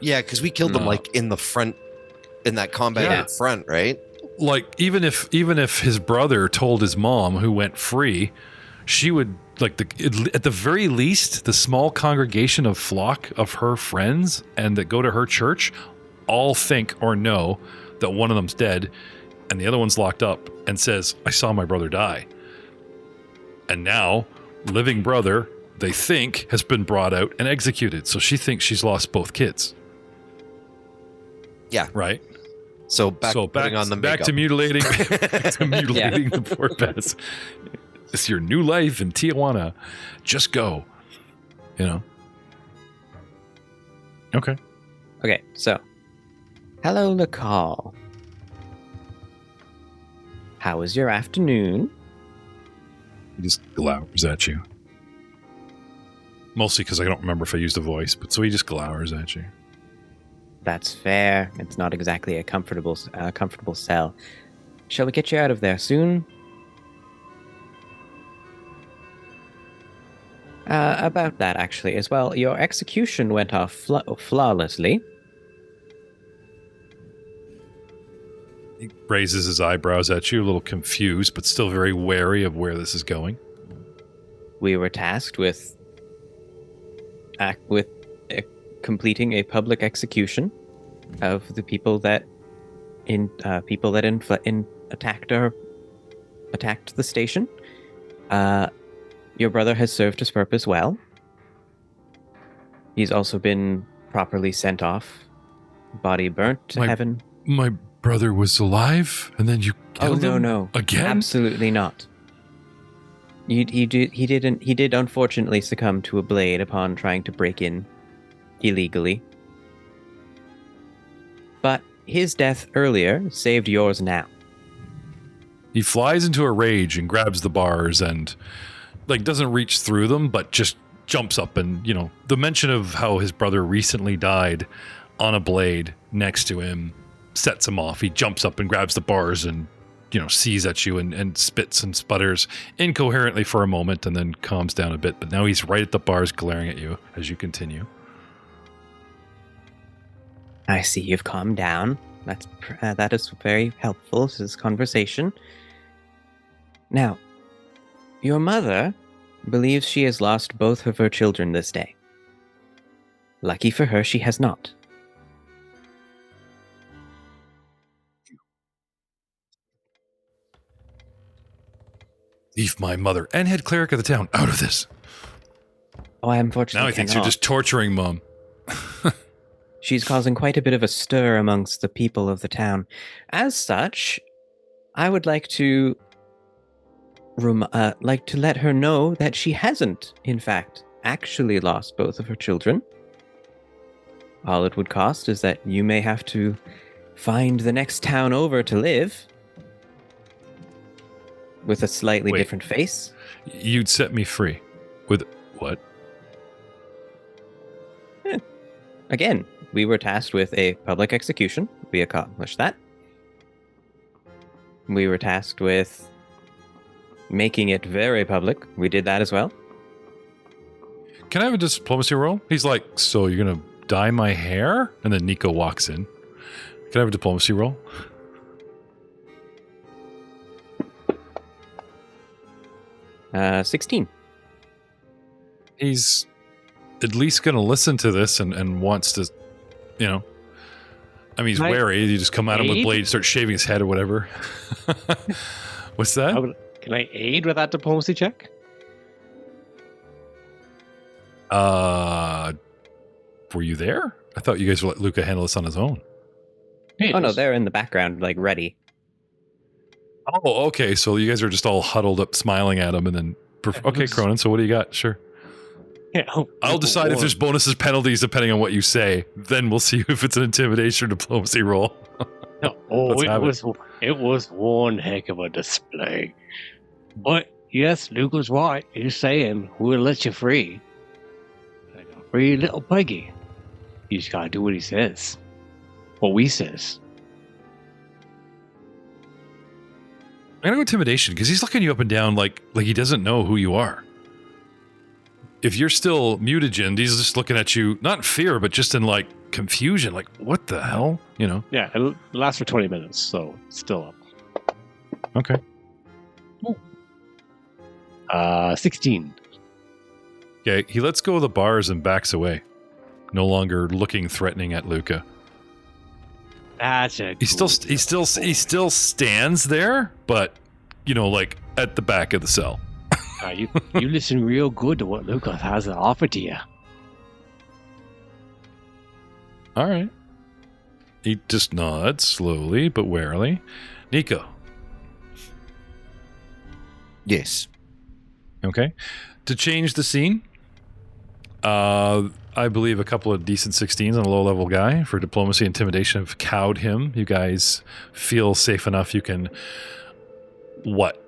C: Yeah, because we killed them in the front, in that combat in front, right?
E: Even if his brother told his mom, who went free, she would at the very least, the small congregation of flock of her friends and that go to her church all think or know that one of them's dead and the other one's locked up and says, I saw my brother die. And now, living brother, they think, has been brought out and executed. So she thinks she's lost both kids.
C: Yeah.
E: Right?
C: So back on the
E: back to mutilating the poor pets. It's your new life in Tijuana. Just go. Okay.
F: Okay, so. Hello, Lacal. How was your afternoon?
E: He just glowers at you. Mostly because I don't remember if I used a voice, but so he just glowers at you.
F: That's fair. It's not exactly a comfortable cell. Shall we get you out of there soon? About that, actually, as well. Your execution went off flawlessly.
E: He raises his eyebrows at you, a little confused, but still very wary of where this is going.
F: We were tasked with completing a public execution of the people that attacked the station. Your brother has served his purpose well. He's also been properly sent off, body burnt to heaven.
E: My brother was alive, and then you killed him?
F: No,
E: again?
F: Absolutely not. He did unfortunately succumb to a blade upon trying to break in illegally. But his death earlier saved yours now.
E: He flies into a rage and grabs the bars and doesn't reach through them, but just jumps up and, the mention of how his brother recently died on a blade next to him sets him off. He jumps up and grabs the bars and, sees at you and spits and sputters incoherently for a moment and then calms down a bit. But now he's right at the bars glaring at you as you continue.
F: I see you've calmed down. That is very helpful to this conversation. Now, your mother believes she has lost both of her children this day. Lucky for her, she has not.
E: Leave my mother and head cleric of the town out of this.
F: Oh, I unfortunately
E: Now he thinks you're just torturing Mom.
F: She's causing quite a bit of a stir amongst the people of the town. As such, I would like to let her know that she hasn't, in fact, actually lost both of her children. All it would cost is that you may have to find the next town over to live with a slightly different face.
E: You'd set me free. With what?
F: Again, we were tasked with a public execution. We accomplished that. We were tasked with making it very public. We did that as well.
E: Can I have a diplomacy roll? He's like, so you're going to dye my hair? And then Nico walks in. Can I have a diplomacy roll?
F: Uh, 16.
E: He's at least going to listen to this and wants to, he's wary. You just come at him with blade, start shaving his head or whatever. What's that?
B: Can I aid with that diplomacy check?
E: Were you there? I thought you guys would let Luca handle this on his own.
F: Oh, no, they're in the background, ready.
E: Oh, okay. So you guys are just all huddled up, smiling at him, and then... Okay, Cronin, so what do you got? Sure.
B: Yeah,
E: I'll decide if there's bonuses, penalties, depending on what you say. Then we'll see if it's an intimidation or diplomacy roll.
B: It was one heck of a display. But yes, Luke was right. He's saying we'll let you free. Pretty little piggy. You just gotta do what he says. What we says.
E: I'm gonna go intimidation because he's looking you up and down like he doesn't know who you are. If you're still mutagen, he's just looking at you, not in fear, but just in like confusion, like what the hell, you know?
B: Yeah, it lasts for 20 minutes, so it's still up.
E: Okay.
B: 16.
E: Okay, he lets go of the bars and backs away, no longer looking threatening at Luca.
B: That's a
E: He still stands there, but you know, like at the back of the cell.
B: you listen real good to what Lucas has to offer to you.
E: All right. He just nods slowly but warily. Nico.
C: Yes.
E: Okay. To change the scene, I believe a couple of decent 16s on a low-level guy for diplomacy and intimidation have cowed him. You guys feel safe enough you can,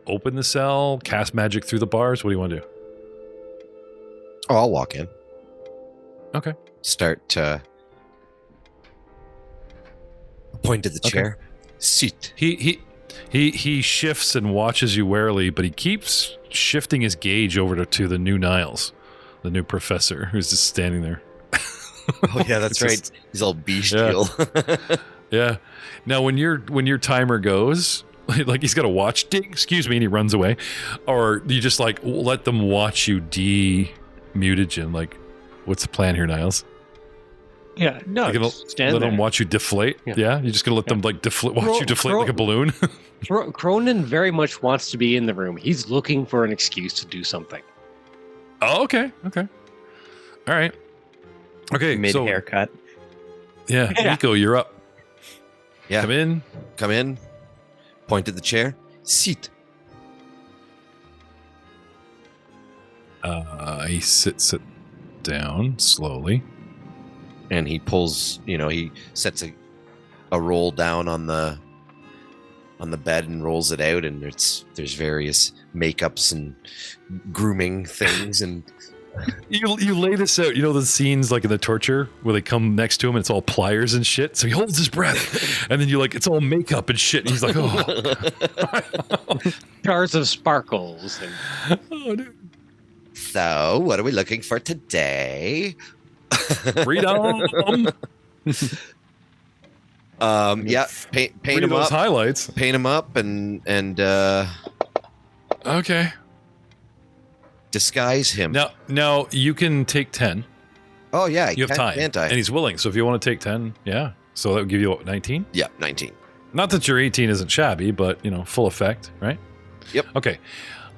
E: open the cell, cast magic through the bars? What do you want to do?
C: Oh, I'll walk in.
E: Okay.
C: Start to point at the chair. Sit.
E: He shifts and watches you warily, but he keeps shifting his gaze over to the new Niles, the new professor who's just standing there.
C: Oh yeah, that's right. He's all bestial.
E: Yeah. Now when your timer goes, like he's got a watch, ding, excuse me, and he runs away, or you just like let them watch you de-mutagen. Like, what's the plan here, Niles?
B: Yeah, no,
E: You're gonna
B: stand
E: let
B: there.
E: them watch you deflate.
B: Yeah.
E: Yeah, you're just gonna let them like watch you deflate like a balloon.
B: Cronin very much wants to be in the room. He's looking for an excuse to do something.
E: Oh, okay. All right. Okay.
F: Mid
E: so,
F: haircut.
E: Yeah, Nico, you're up.
C: Yeah.
E: Come in.
C: Point at the chair. Sit.
E: He sits it down slowly.
C: And he pulls, he sets a roll down on the bed and rolls it out, and there's various makeups and grooming things, and
E: you lay this out. You know the scenes like in the torture where they come next to him and it's all pliers and shit. So he holds his breath, and then it's all makeup and shit. And he's like, oh,
B: Jars of sparkles.
E: oh dude.
C: So, what are we looking for today?
E: Freedom.
C: Yeah, paint
E: Read
C: him
E: those
C: up.
E: highlights.
C: Paint him up and
E: Okay.
C: disguise him.
E: Now you can take 10.
C: Oh yeah,
E: You have time,
C: can't I?
E: and he's willing. So if you want to take 10, yeah. So that would give you 19.
C: Yeah, 19.
E: Not that your 18 isn't shabby, but full effect, right?
C: Yep.
E: Okay.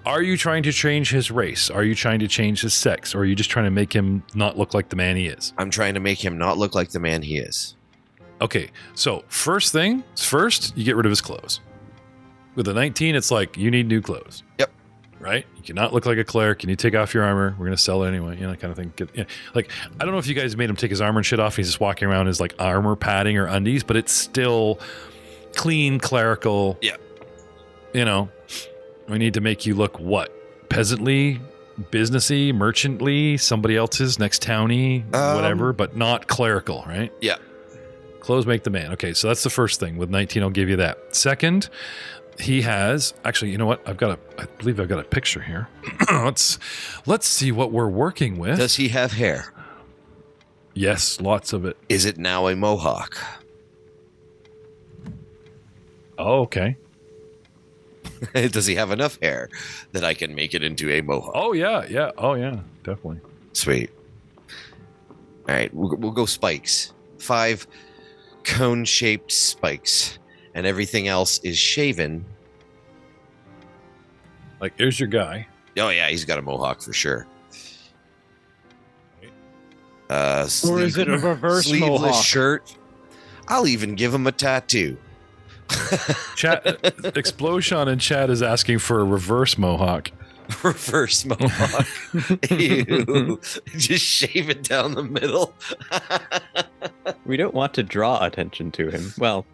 E: Are you trying to change his race? Are you trying to change his sex? Or are you just trying to make him not look like the man he is?
C: I'm trying to make him not look like the man he is.
E: Okay, so first, you get rid of his clothes. With a 19, it's like, you need new clothes.
C: Yep.
E: Right? You cannot look like a cleric. You need to take off your armor. We're going to sell it anyway. Kind of thing. I don't know if you guys made him take his armor and shit off. He's just walking around in his armor padding or undies, but it's still clean, clerical.
C: Yeah.
E: We need to make you look what? Peasantly, businessy, merchantly, somebody else's, next towny, whatever, but not clerical, right?
C: Yeah.
E: Clothes make the man. Okay, so that's the first thing. With 19, I'll give you that. Second, he has actually. You know what? I believe I've got a picture here. Let's see what we're working with.
C: Does he have hair?
E: Yes, lots of it.
C: Is it now a mohawk?
E: Oh, okay.
C: Does he have enough hair that I can make it into a mohawk?
E: Oh yeah. Oh yeah, definitely.
C: Sweet. All right, we'll go spikes. 5 cone-shaped spikes, and everything else is shaven.
E: Like, here's your guy.
C: Oh yeah, he's got a mohawk for sure.
B: Or is it a reverse
C: sleeveless
B: mohawk?
C: shirt? I'll even give him a tattoo.
E: Chat Explosion in chat is asking for a reverse mohawk.
C: Reverse mohawk. Ew. Just shave it down the middle.
F: We don't want to draw attention to him. Well,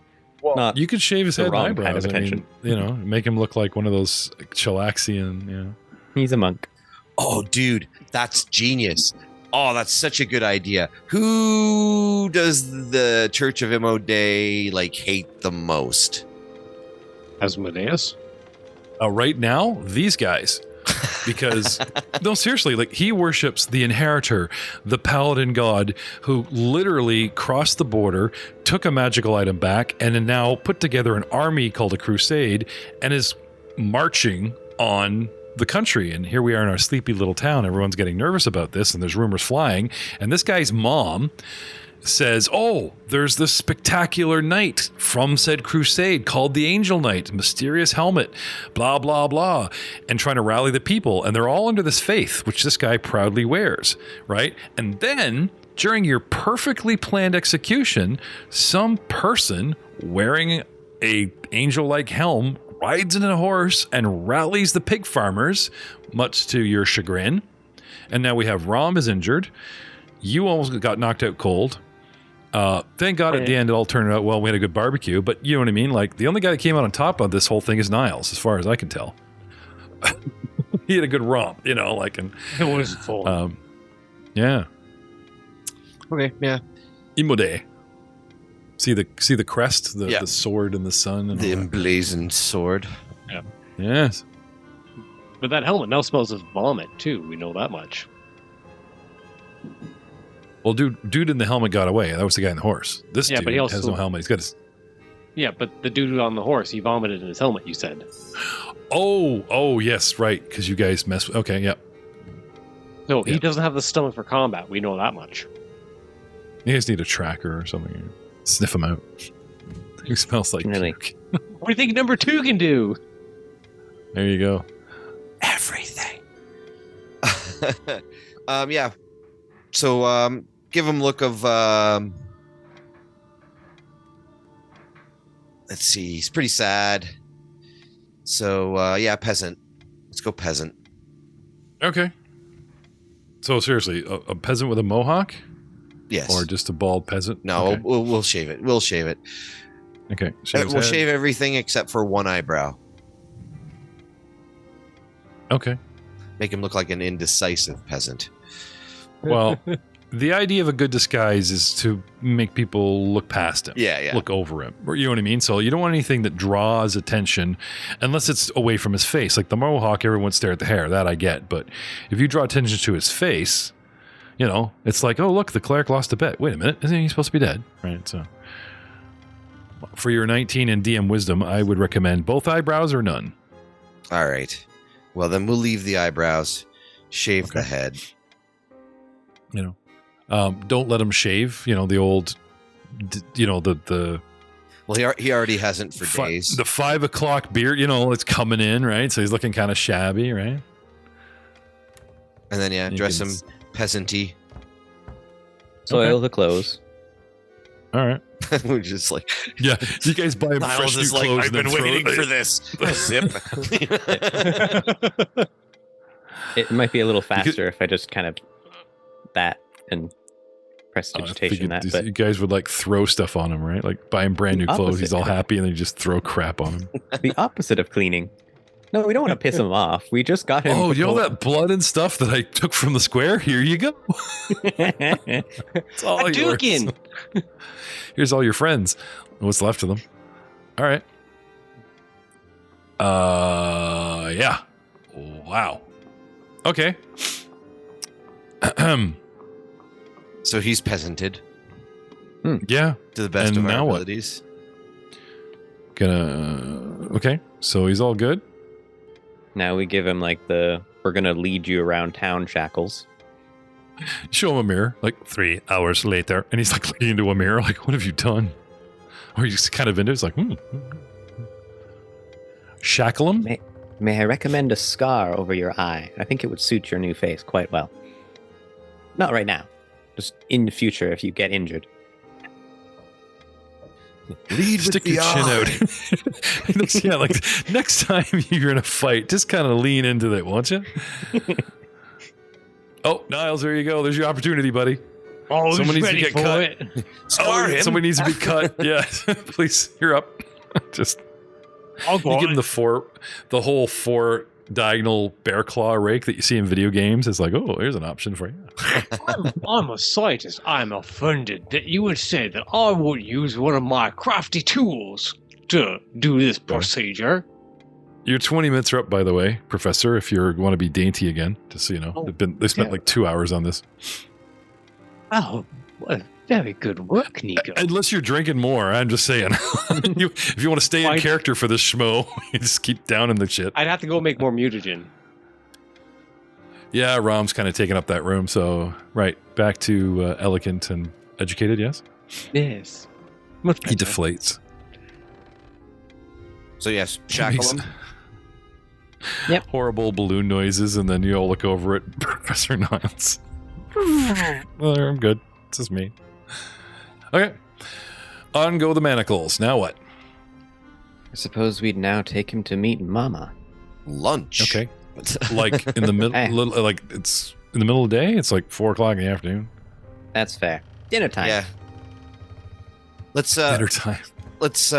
F: not
E: You could shave his
F: the
E: head and
F: wrong
E: eyebrows.
F: kind of attention.
E: Make him look like one of those chillaxian.
F: He's a monk.
C: Oh, dude, that's genius. Oh, that's such a good idea. Who does the Church of Imode hate the most?
B: Asmodeus?
E: Right now, these guys. Because, no, seriously, he worships the Inheritor, the Paladin god, who literally crossed the border, took a magical item back, and then now put together an army called a crusade, and is marching on the country. And here we are in our sleepy little town. Everyone's getting nervous about this, and there's rumors flying. And this guy's mom says, oh, there's this spectacular knight from said crusade called the Angel Knight, mysterious helmet, blah, blah, blah, and trying to rally the people. And they're all under this faith, which this guy proudly wears, right? And then, during your perfectly planned execution, some person wearing a angel-like helm rides in a horse and rallies the pig farmers, much to your chagrin. And now we have Rom is injured. You almost got knocked out cold. Thank God at the end it all turned out well. We had a good barbecue, but you know what I mean? The only guy that came out on top of this whole thing is Niles, as far as I can tell. He had a good romp, and
B: It was full.
E: yeah.
C: Okay, yeah.
E: Imode. See the crest, the sword and the sun, and
C: the emblazoned sword.
B: Yeah.
E: Yes.
B: But that helmet now smells of vomit too. We know that much.
E: Well, dude in the helmet got away. That was the guy in the horse. This dude
B: but he also
E: has no helmet. He's got his...
B: Yeah, but the dude on the horse, he vomited in his helmet, you said.
E: Oh, yes, right, because you guys mess with... Okay, yeah.
B: No, he doesn't have the stomach for combat. We know that much.
E: You guys need a tracker or something. Sniff him out. He smells like
F: Really?
E: puke.
B: What do you think number 2 can do?
E: There you go.
C: Everything. Yeah. So, give him a look of, let's see, he's pretty sad. So, yeah, peasant. Let's go peasant.
E: Okay. So seriously, a peasant with a mohawk?
C: Yes.
E: Or just a bald peasant?
C: No,
E: Okay.
C: we'll shave it. We'll shave it.
E: Okay. Shave his
C: We'll
E: head.
C: shave everything except for one eyebrow.
E: Okay.
C: Make him look like an indecisive peasant.
E: Well, the idea of a good disguise is to make people look past him.
C: Yeah.
E: Look over him. You know what I mean? So you don't want anything that draws attention unless it's away from his face. Like the mohawk, everyone stare at the hair. That I get. But if you draw attention to his face, it's like, oh, look, the cleric lost a bet. Wait a minute. Isn't he supposed to be dead? Right. So for your 19 in DM wisdom, I would recommend both eyebrows or none.
C: All right. Well, then we'll leave the eyebrows, shave the head.
E: Don't let him shave. The old, the
C: Well, he already hasn't for days.
E: The 5 o'clock beard. It's coming in, right? So he's looking kind of shabby, right?
C: And then dress him peasanty.
F: Soil the clothes.
E: All right.
C: We're just like,
E: yeah, you guys buy him fresh new clothes.
C: I've been waiting for this. Zip.
F: It might be a little faster if I just kind of that and prestidigitation that. But
E: you guys would throw stuff on him, right? Like buy him brand new clothes. He's all happy, and then you just throw crap on him.
F: The opposite of cleaning. No, we don't want to piss him off. We just got him.
E: Oh, that blood and stuff that I took from the square? Here you go. It's all yours. Here's all your friends. What's left of them. All right. Yeah. Wow. Okay.
C: So he's peasanted.
E: Yeah.
C: To the best of our
E: now
C: abilities.
E: Okay. So he's all good.
F: Now we give him we're gonna lead you around town shackles.
E: Show him a mirror, 3 hours later, and he's leaning into a mirror, what have you done? Or he's kind of into it, it's Shackle him?
F: May I recommend a scar over your eye? I think it would suit your new face quite well. Not right now. Just in the future if you get injured.
C: Lead
E: Stick
C: with
E: your chin out. Next time you're in a fight, just kind of lean into that, won't you? Oh, Niles, there you go. There's your opportunity, buddy.
B: Oh,
E: someone needs to get cut.
B: It.
E: Somebody needs to be cut. Yeah, please, you're up. Just
B: I'll go
E: give him the whole 4 diagonal bear claw rake that you see in video games. It's like, oh, here's an option for you.
B: I'm a scientist. I'm offended that you would say that I would use one of my crafty tools to do this procedure.
E: Your 20 minutes are up, by the way, Professor, if you want to be dainty again, just so you know. They spent like 2 hours on this.
B: Oh, well, very good work, Nico.
E: Unless you're drinking more, I'm just saying. If you want to stay in character for this schmo, you just keep downing the shit.
B: I'd have to go make more mutagen.
E: Yeah, Rom's kind of taking up that room, so, right, back to elegant and educated, yes?
B: Yes.
E: He deflates.
C: So yes, shackle him.
D: Yep.
E: Horrible balloon noises, and then you all look over at Professor Niles. Well, I'm good. It's just me. Okay. On go the manacles. Now what?
F: I suppose we'd now take him to meet Mama.
C: Lunch.
E: Okay. Like in the middle, like it's in the middle of the day. It's like 4:00 in the afternoon.
F: That's fair. Dinner time.
C: Yeah. Let's
E: Dinner time.
C: Let's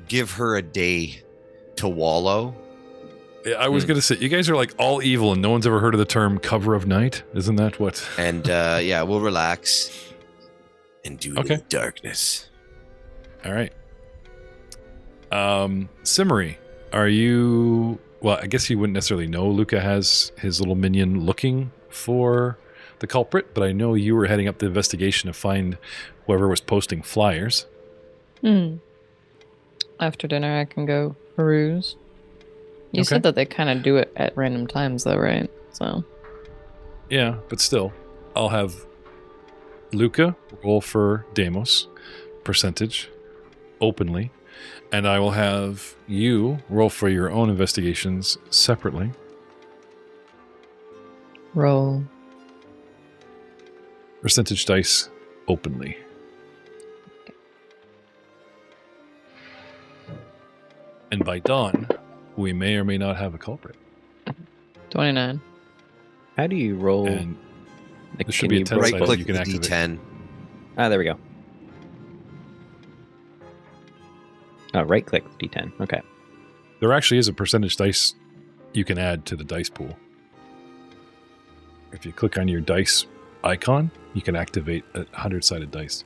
C: give her a day to wallow.
E: Yeah, I was gonna say you guys are like all evil, and no one's ever heard of the term cover of night. Isn't that what?
C: And yeah, we'll relax and do the darkness.
E: All right. Simmery, are you? Well, I guess you wouldn't necessarily know Luca has his little minion looking for the culprit, but I know you were heading up the investigation to find whoever was posting flyers.
D: After dinner, I can go peruse. You said that they kind of do it at random times, though, right? So.
E: Yeah, but still, I'll have Luca roll for Deimos, percentage, openly, and I will have you roll for your own investigations separately.
D: Roll.
E: Percentage dice, openly. And by dawn, we may or may not have a culprit.
D: 29.
F: How do you roll?
E: And there should be a 10
C: right
E: sided
C: click
E: you can
C: the
E: activate.
C: D10.
F: Ah, there we go. Oh, right click D10. Okay.
E: There actually is a percentage dice you can add to the dice pool. If you click on your dice icon, you can activate a 100-sided dice.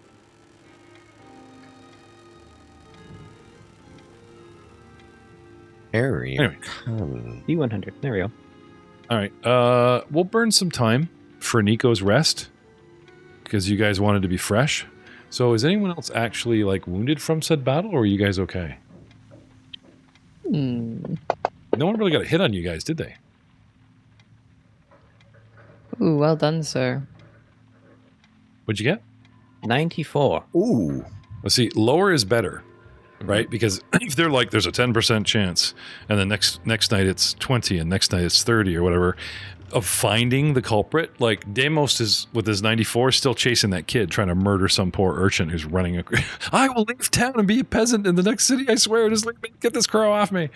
C: Anyway.
F: D100. There we go.
E: All right. We'll burn some time for Nico's rest because you guys wanted to be fresh. So is anyone else actually like wounded from said battle, or are you guys okay? No one really got a hit on you guys, did they?
D: Ooh, well done, sir.
E: What'd you get?
F: 94.
C: Ooh.
E: Let's see. Lower is better, right? Because if they're like, there's a 10% chance, and then next night it's 20, and next night it's 30 or whatever, of finding the culprit. Like Deimos is with his 94 still chasing that kid, trying to murder some poor urchin who's running. I will leave town and be a peasant in the next city. I swear. Just get this crow off me.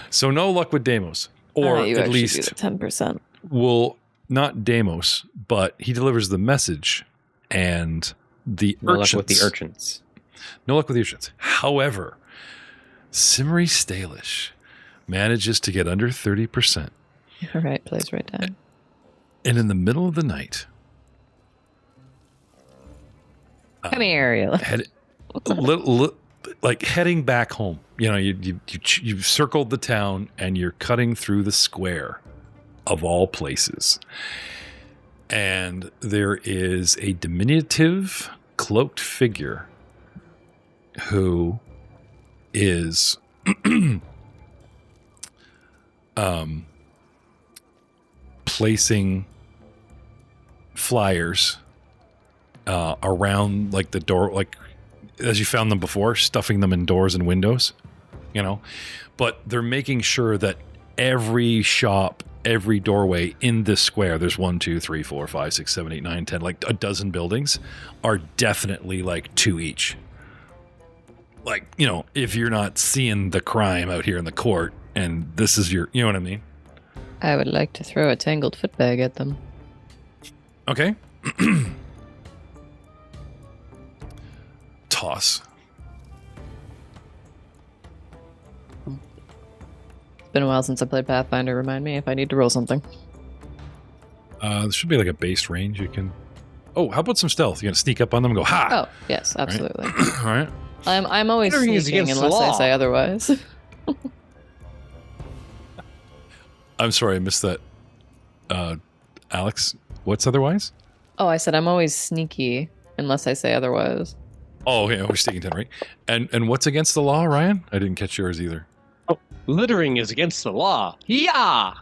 E: So no luck with Deimos, or at least
D: 10%.
E: will not Deimos, but he delivers the message and the
F: No
E: urchins.
F: luck with the urchins.
E: No luck with the urchins. However, Simmery Stalish manages to get under 30%.
D: All right, plays right down.
E: And in the middle of the night,
D: Come here, Ariel.
E: like heading back home. You know, you've circled the town and you're cutting through the square of all places. And there is a diminutive cloaked figure who is placing flyers around like the door, like as you found them before, stuffing them in doors and windows, you know, but they're making sure that every shop, every doorway in this square, there's 1, 2, 3, 4, 5, 6, 7, 8, 9, 10, like a dozen buildings, are definitely like 2 each. Like, you know, if you're not seeing the crime out here in the court and this is your, you know what I mean?
D: I would like to throw a tangled footbag at them.
E: Okay. Toss.
D: Been a while since I played Pathfinder. Remind me if I need to roll something.
E: There should be like a base range you can... Oh, how about some stealth? You're going to sneak up on them and go, ha!
D: Oh, yes, absolutely.
E: All right.
D: I'm always
B: Littering is
D: sneaking
B: against the
D: unless I
B: law.
D: say otherwise.
E: I'm sorry, I missed that. Alex, what's otherwise?
D: Oh, I said I'm always sneaky unless I say otherwise.
E: Oh, yeah, we're sticking 10, right? And what's against the law, Ryan? I didn't catch yours either.
B: Littering is against the law. Yeah.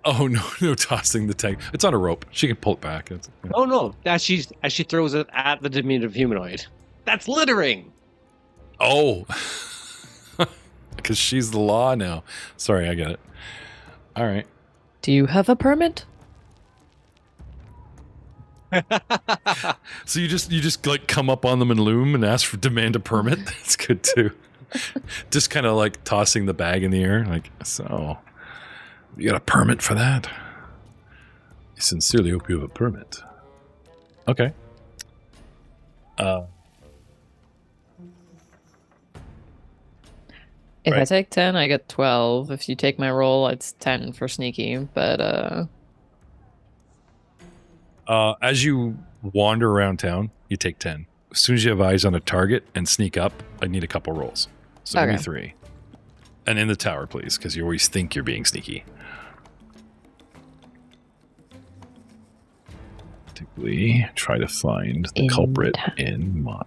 E: Oh, no tossing the tank. It's on a rope. She can pull it back.
B: Oh no, as she throws it at the diminutive humanoid. That's littering.
E: Oh. Because she's the law now. Sorry, I get it. All right.
D: Do you have a permit?
E: So you just like come up on them and loom and ask for demand a permit? That's good too. Just kind of like tossing the bag in the air. Like, so you got a permit for that? I sincerely hope you have a permit. Okay.
D: If I
E: Right.
D: take 10, I get 12. If you take my roll, it's 10 for sneaky. But
E: As you wander around town, you take 10. As soon as you have eyes on a target and sneak up, I need a couple rolls. So give me
D: Okay.
E: 3. And in the tower, please, because you always think you're being sneaky. Typically, try to find the
D: In
E: culprit
D: town.
E: in my.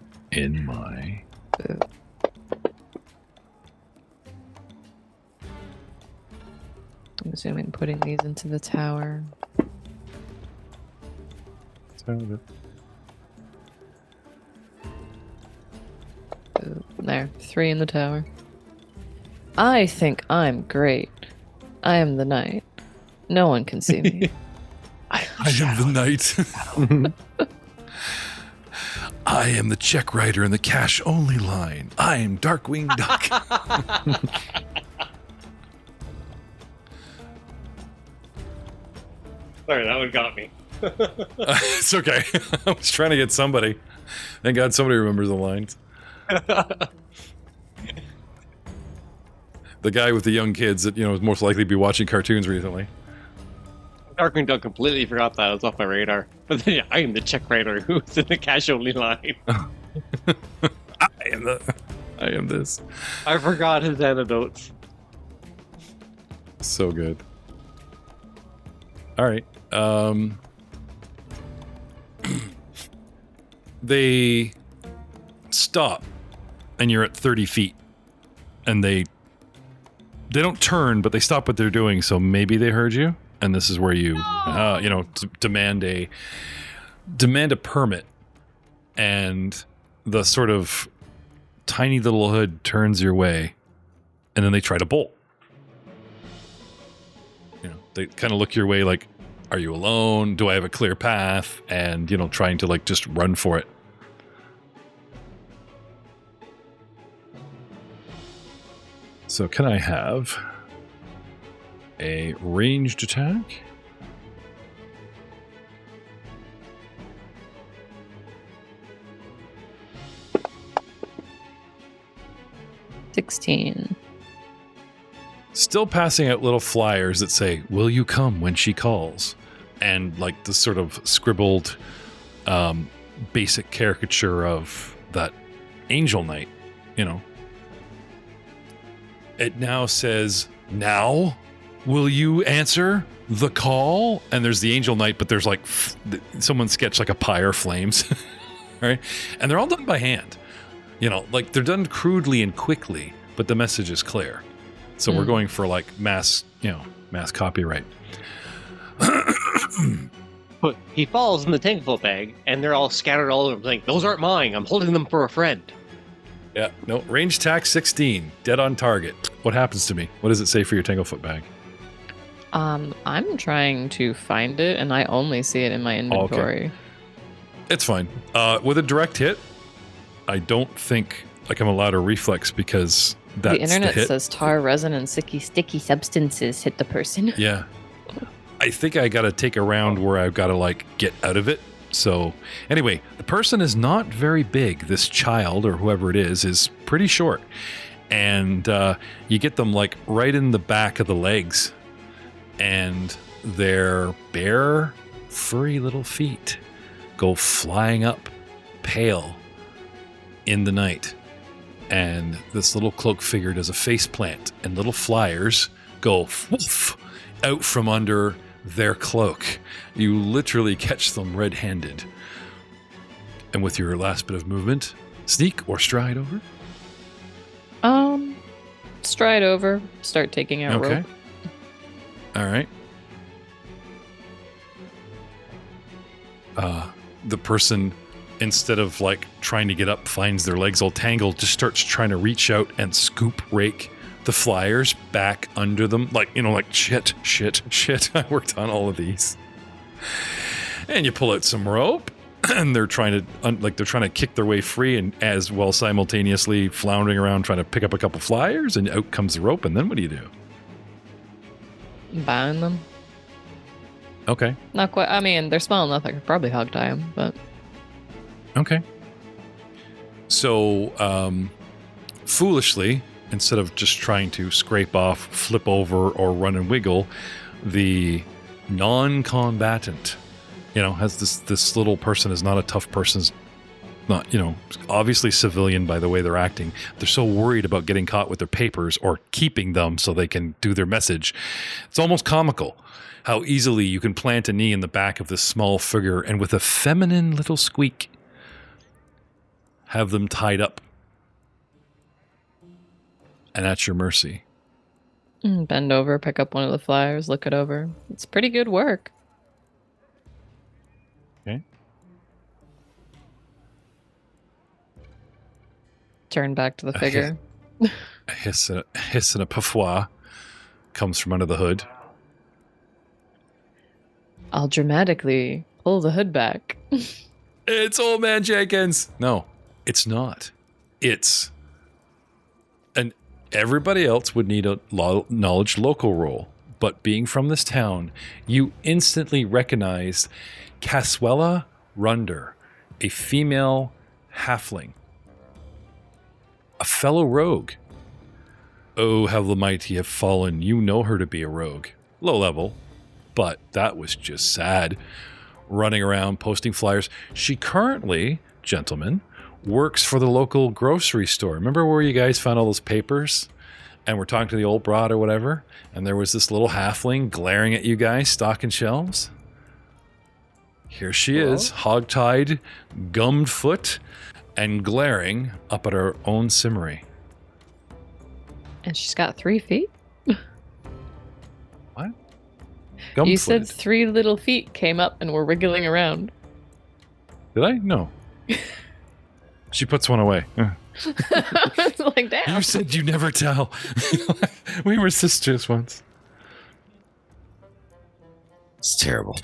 D: I'm assuming putting these into the tower. There, 3 in the tower. I think I'm great. I am the knight. No one can see me.
E: I am the knight. I am the check writer in the cash only line. I am Darkwing Duck.
B: Sorry, that one got me.
E: It's okay. I was trying to get somebody. Thank God somebody remembers the lines. The guy with the young kids that, is most likely to be watching cartoons recently.
B: Darkwing Duck completely forgot that. It was off my radar. But then, yeah, I am the check writer who's in the cash only line.
E: I am this.
B: I forgot his anecdotes.
E: So good. All right. They stop and you're at 30 feet and they don't turn, but they stop what they're doing. So maybe they heard you. And this is where you, demand a permit, and the sort of tiny little hood turns your way, and then they try to bolt. They kind of look your way like, are you alone? Do I have a clear path? And, trying to like just run for it. So can I have a ranged attack?
D: $16.
E: Still passing out little flyers that say, "Will you come when she calls?" And like the sort of scribbled basic caricature of that angel knight, It now says, "Now, will you answer the call?" And there's the angel knight, but there's like someone sketched like a pyre flames, right? And they're all done by hand, like they're done crudely and quickly, but the message is clear. So we're going for like mass copyright.
B: But he falls in the thankful bag, and they're all scattered all over. Like, those aren't mine. I'm holding them for a friend.
E: Yeah, no, range attack 16, dead on target. What happens to me? What does it say for your Tanglefoot bag?
D: I'm trying to find it, and I only see it in my inventory.
E: It's fine. With a direct hit, I don't think like I'm allowed a reflex because that's
D: The internet
E: hit.
D: says tar, resin, and sticky substances hit the person.
E: Yeah. I think I got to take a round where I've got to like get out of it. So anyway, the person is not very big. This child or whoever it is pretty short. and you get them like right in the back of the legs, and their bare, furry little feet go flying up, pale, in the night. And this little cloak figure does a face plant, and little flyers go woof, out from under their cloak. You literally catch them red-handed. And with your last bit of movement, sneak or stride over?
D: Stride over, start taking out rope.
E: All right. The person, instead of like trying to get up, finds their legs all tangled, just starts trying to reach out and scoop rake the flyers back under them. Like, shit. I worked on all of these. And you pull out some rope, and they're trying to kick their way free, and as well simultaneously floundering around trying to pick up a couple flyers, and out comes the rope. And then what do you do?
D: Bind them.
E: Okay.
D: Not quite. I mean, they're small enough. I could probably hog tie them, but
E: okay. So, foolishly, instead of just trying to scrape off, flip over, or run and wiggle, the non-combatant, has this little person is not a tough person, not, obviously civilian by the way they're acting. They're so worried about getting caught with their papers or keeping them so they can do their message. It's almost comical how easily you can plant a knee in the back of this small figure and with a feminine little squeak, have them tied up and at your mercy.
D: Bend over, pick up one of the flyers, look it over. It's pretty good work.
E: Okay.
D: Turn back to the figure.
E: A hiss and a patois comes from under the hood.
D: I'll dramatically pull the hood back.
E: It's Old Man Jenkins. No, it's not. It's... And everybody else would need a knowledge local roll. But being from this town, you instantly recognize Caswella Runder, a female halfling. A fellow rogue. Oh, how the mighty have fallen. You know her to be a rogue. Low level. But that was just sad. Running around, posting flyers. She currently, gentlemen, works for the local grocery store. Remember where you guys found all those papers? And we're talking to the old broad or whatever? And there was this little halfling glaring at you guys, stocking shelves? Here she is, hog-tied, gummed foot, and glaring up at her own simmery.
D: And she's got 3 feet?
E: What?
D: You said 3 little feet came up and were wiggling around.
E: Did I? No. She puts one away.
D: It's like, damn.
E: You said you never tell. We were sisters once.
C: It's terrible.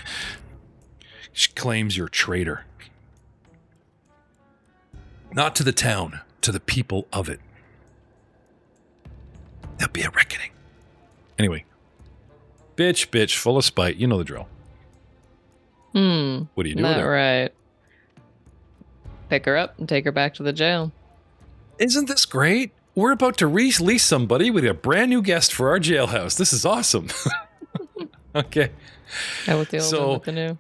E: She claims you're a traitor. Not to the town, to the people of it. There'll be a reckoning. Anyway. Bitch, full of spite. You know the drill. What do you do with her?
D: Right. Pick her up and take her back to the jail.
E: Isn't this great? We're about to release somebody with a brand new guest for our jailhouse. This is awesome. Okay.
D: With the old and with the new.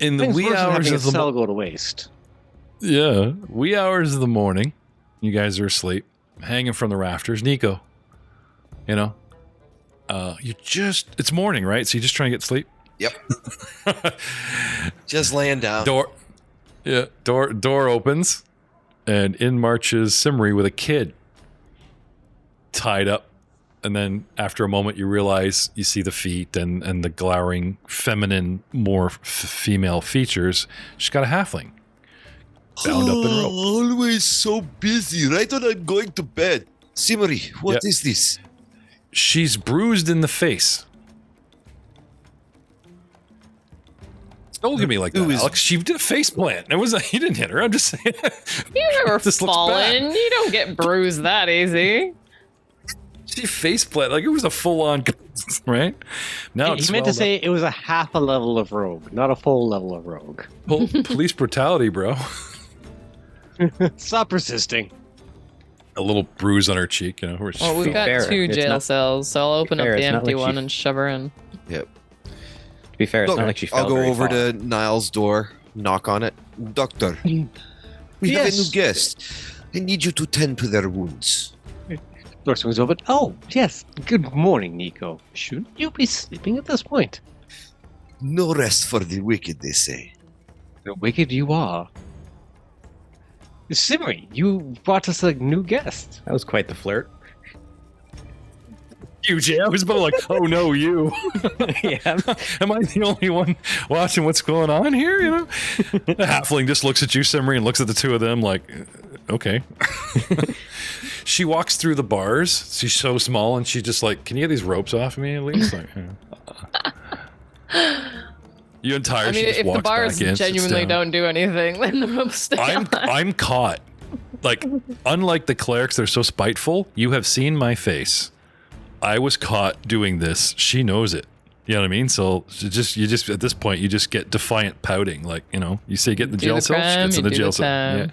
E: In the wee hours of the
B: cell go to waste.
E: Yeah, wee hours of the morning, you guys are asleep, hanging from the rafters. Nico, it's morning, right? So you just try and get sleep?
C: Yep. Just laying down.
E: Door opens, and in marches Simri with a kid tied up. And then after a moment, you realize you see the feet and the glowering feminine, more female features. She's got a halfling bound up in rope.
C: Always so busy, right when I'm going to bed. Simri, what is this?
E: She's bruised in the face. Don't look at me like that, Alex. She did a face plant. You didn't hit her. I'm just saying.
D: You've never fallen. You don't get bruised that easy.
E: She face plant like it was a full on, right? Now
B: he meant to say it was a half a level of rogue, not a full level of rogue.
E: Police brutality, bro.
B: Stop persisting.
E: A little bruise on her cheek, you know. Where
D: Well, we've got
F: fair,
D: 2
F: it's
D: jail
F: not-
D: cells, so I'll open up
F: fair,
D: the
F: it's not
D: empty
F: like
D: one
F: she-
D: and shove her in.
C: Yep.
F: To be fair, it's
C: Look,
F: not like she fell
C: I'll go
F: very
C: over
F: far.
C: to Niall's door, knock on it. Doctor, we have a new
B: Yes.
C: guest. I need you to tend to their wounds.
B: Door swings open. Oh, yes. Good morning, Nico. Shouldn't you be sleeping at this point?
C: No rest for the wicked, they say.
B: The wicked you are. Simri, you brought us a new guest.
F: That was quite the flirt.
E: You, Jay. I was about like, oh no, you.
F: Yeah.
E: Am I the only one watching what's going on here? You know, the halfling just looks at you, Simri, and looks at the two of them like, okay. She walks through the bars. She's so small, and she just like, can you get these ropes off me at least? Like, you and Tyre,
D: I
E: she
D: mean,
E: just
D: if the
E: walks
D: bars
E: back in, sits
D: genuinely
E: down.
D: don't do anything, then the ropes stay on.
E: I'm caught. Like, unlike the clerics, they're so spiteful. You have seen my face. I was caught doing this. She knows it. You know what I mean? So you just at this point, you just get defiant pouting. Like, you know, you say get in the
D: Do
E: jail
D: the
E: cell, she
D: crime,
E: gets in
D: you
E: the
D: do
E: jail
D: the
E: cell. Yeah.
D: time.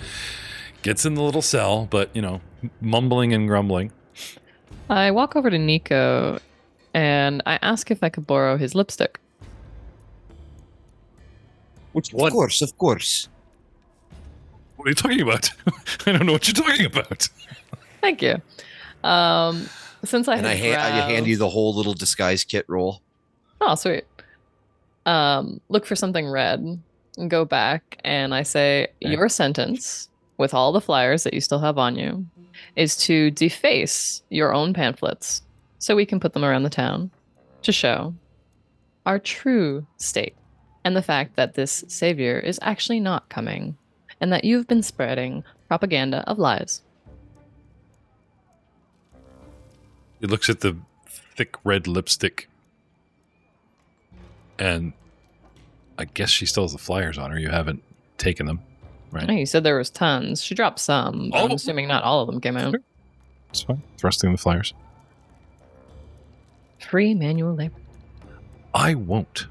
E: Gets in the little cell, but you know, mumbling and grumbling.
D: I walk over to Nico and I ask if I could borrow his lipstick.
B: Which
C: Of course, of course.
E: What are you talking about? I don't know what you're talking about.
D: Thank you. Since I
C: And
D: had
C: I hand you the whole little disguise kit roll.
D: Oh, sweet. Look for something red and go back, and I say,
F: Okay.
D: your sentence, with all the flyers that you still have on you, is to deface your own pamphlets so we can put them around the town to show our true state and the fact that this savior is actually not coming and that you've been spreading propaganda of lies.
E: He looks at the thick red lipstick, and I guess she still has the flyers on her. You haven't taken them, right?
D: Oh, you said there was tons. She dropped some, but I'm
E: Oh.
D: assuming not all of them came out.
E: It's fine. Thrusting the flyers.
D: Free manual labor.
E: I won't.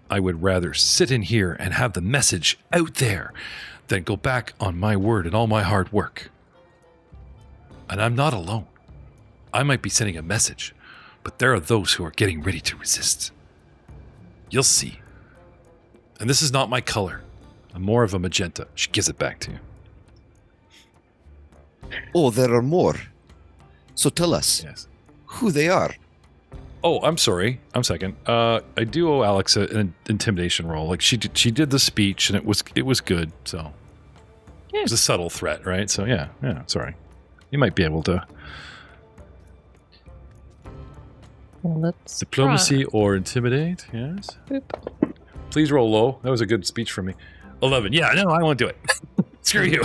E: I would rather sit in here and have the message out there than go back on my word and all my hard work. And I'm not alone. I might be sending a message, but there are those who are getting ready to resist. You'll see. And this is not my color. I'm more of a magenta. She gives it back to you.
C: Oh, there are more. So tell us
E: Yes.
C: who they are.
E: Oh, I'm sorry. I'm second. I do owe Alex an intimidation roll. Like she did the speech and it was good. So it was a subtle threat, right? So yeah. Sorry. You might be able to
D: Well, let's
E: diplomacy or intimidate. Yes.
D: try. Boop.
E: Please roll low. That was a good speech from me. 11. Yeah, no, I won't do it. Screw you.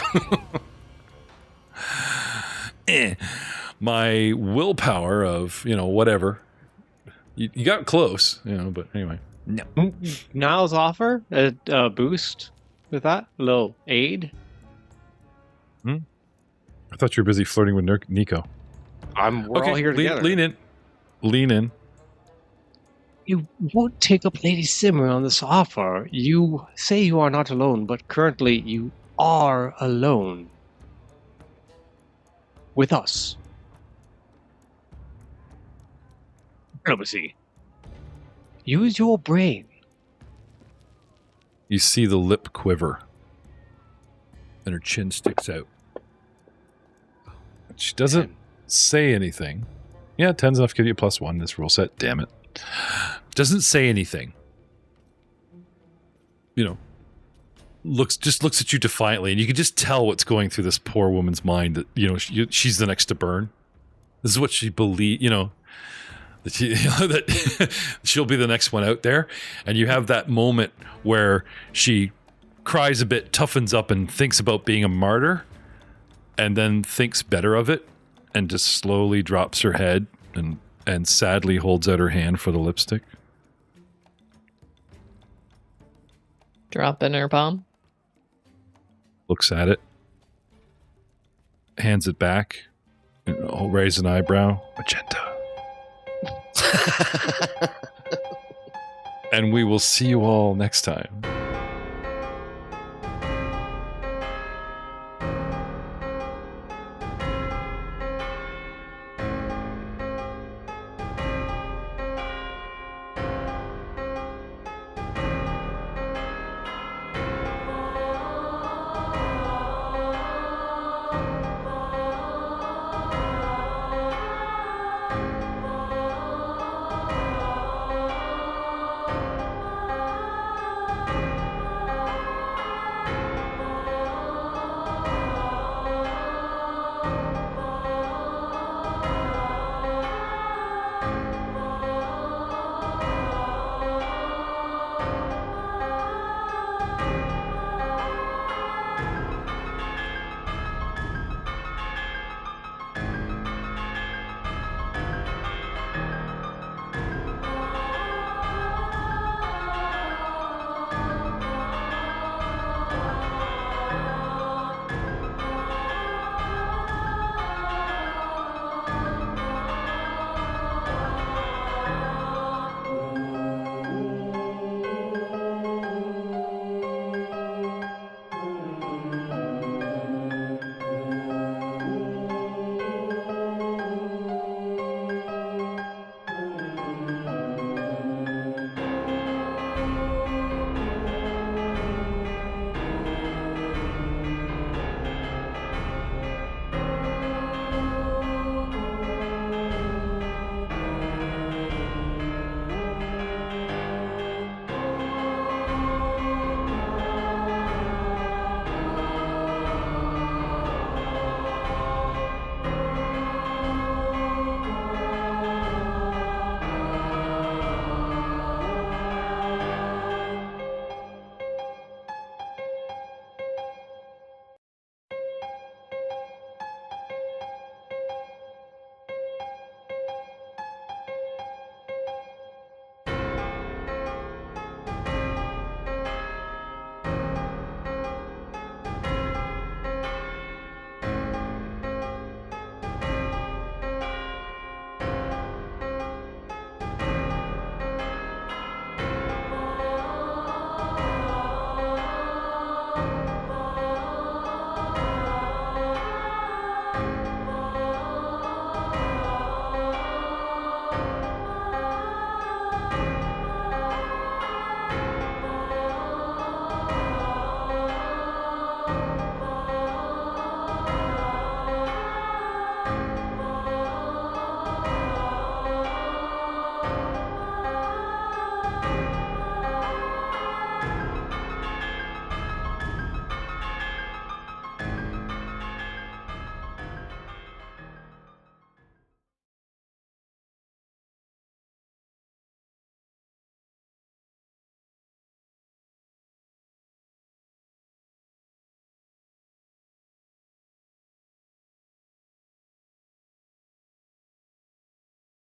E: My willpower of, whatever. You got close, but anyway. No.
B: Niall's offer a boost with that? A little aid?
E: I thought you were busy flirting with Nico.
B: We're all here together.
E: Lean in.
B: You won't take up Lady Simmer on this offer. You say you are not alone, but currently you are alone. With us. Diplomacy. Use your brain.
E: You see the lip quiver. And her chin sticks out. She doesn't say anything. Yeah, 10's enough to give you a +1 this rule set. Damn it. Doesn't say anything. Looks at you defiantly, and you can just tell what's going through this poor woman's mind that she's the next to burn. This is what she believes. That she'll be the next one out there, and you have that moment where she cries a bit, toughens up, and thinks about being a martyr, and then thinks better of it, and just slowly drops her head and sadly holds out her hand for the lipstick.
D: Drop in her palm.
E: Looks at it, hands it back, and raise an eyebrow. Magenta. And we will see you all next time.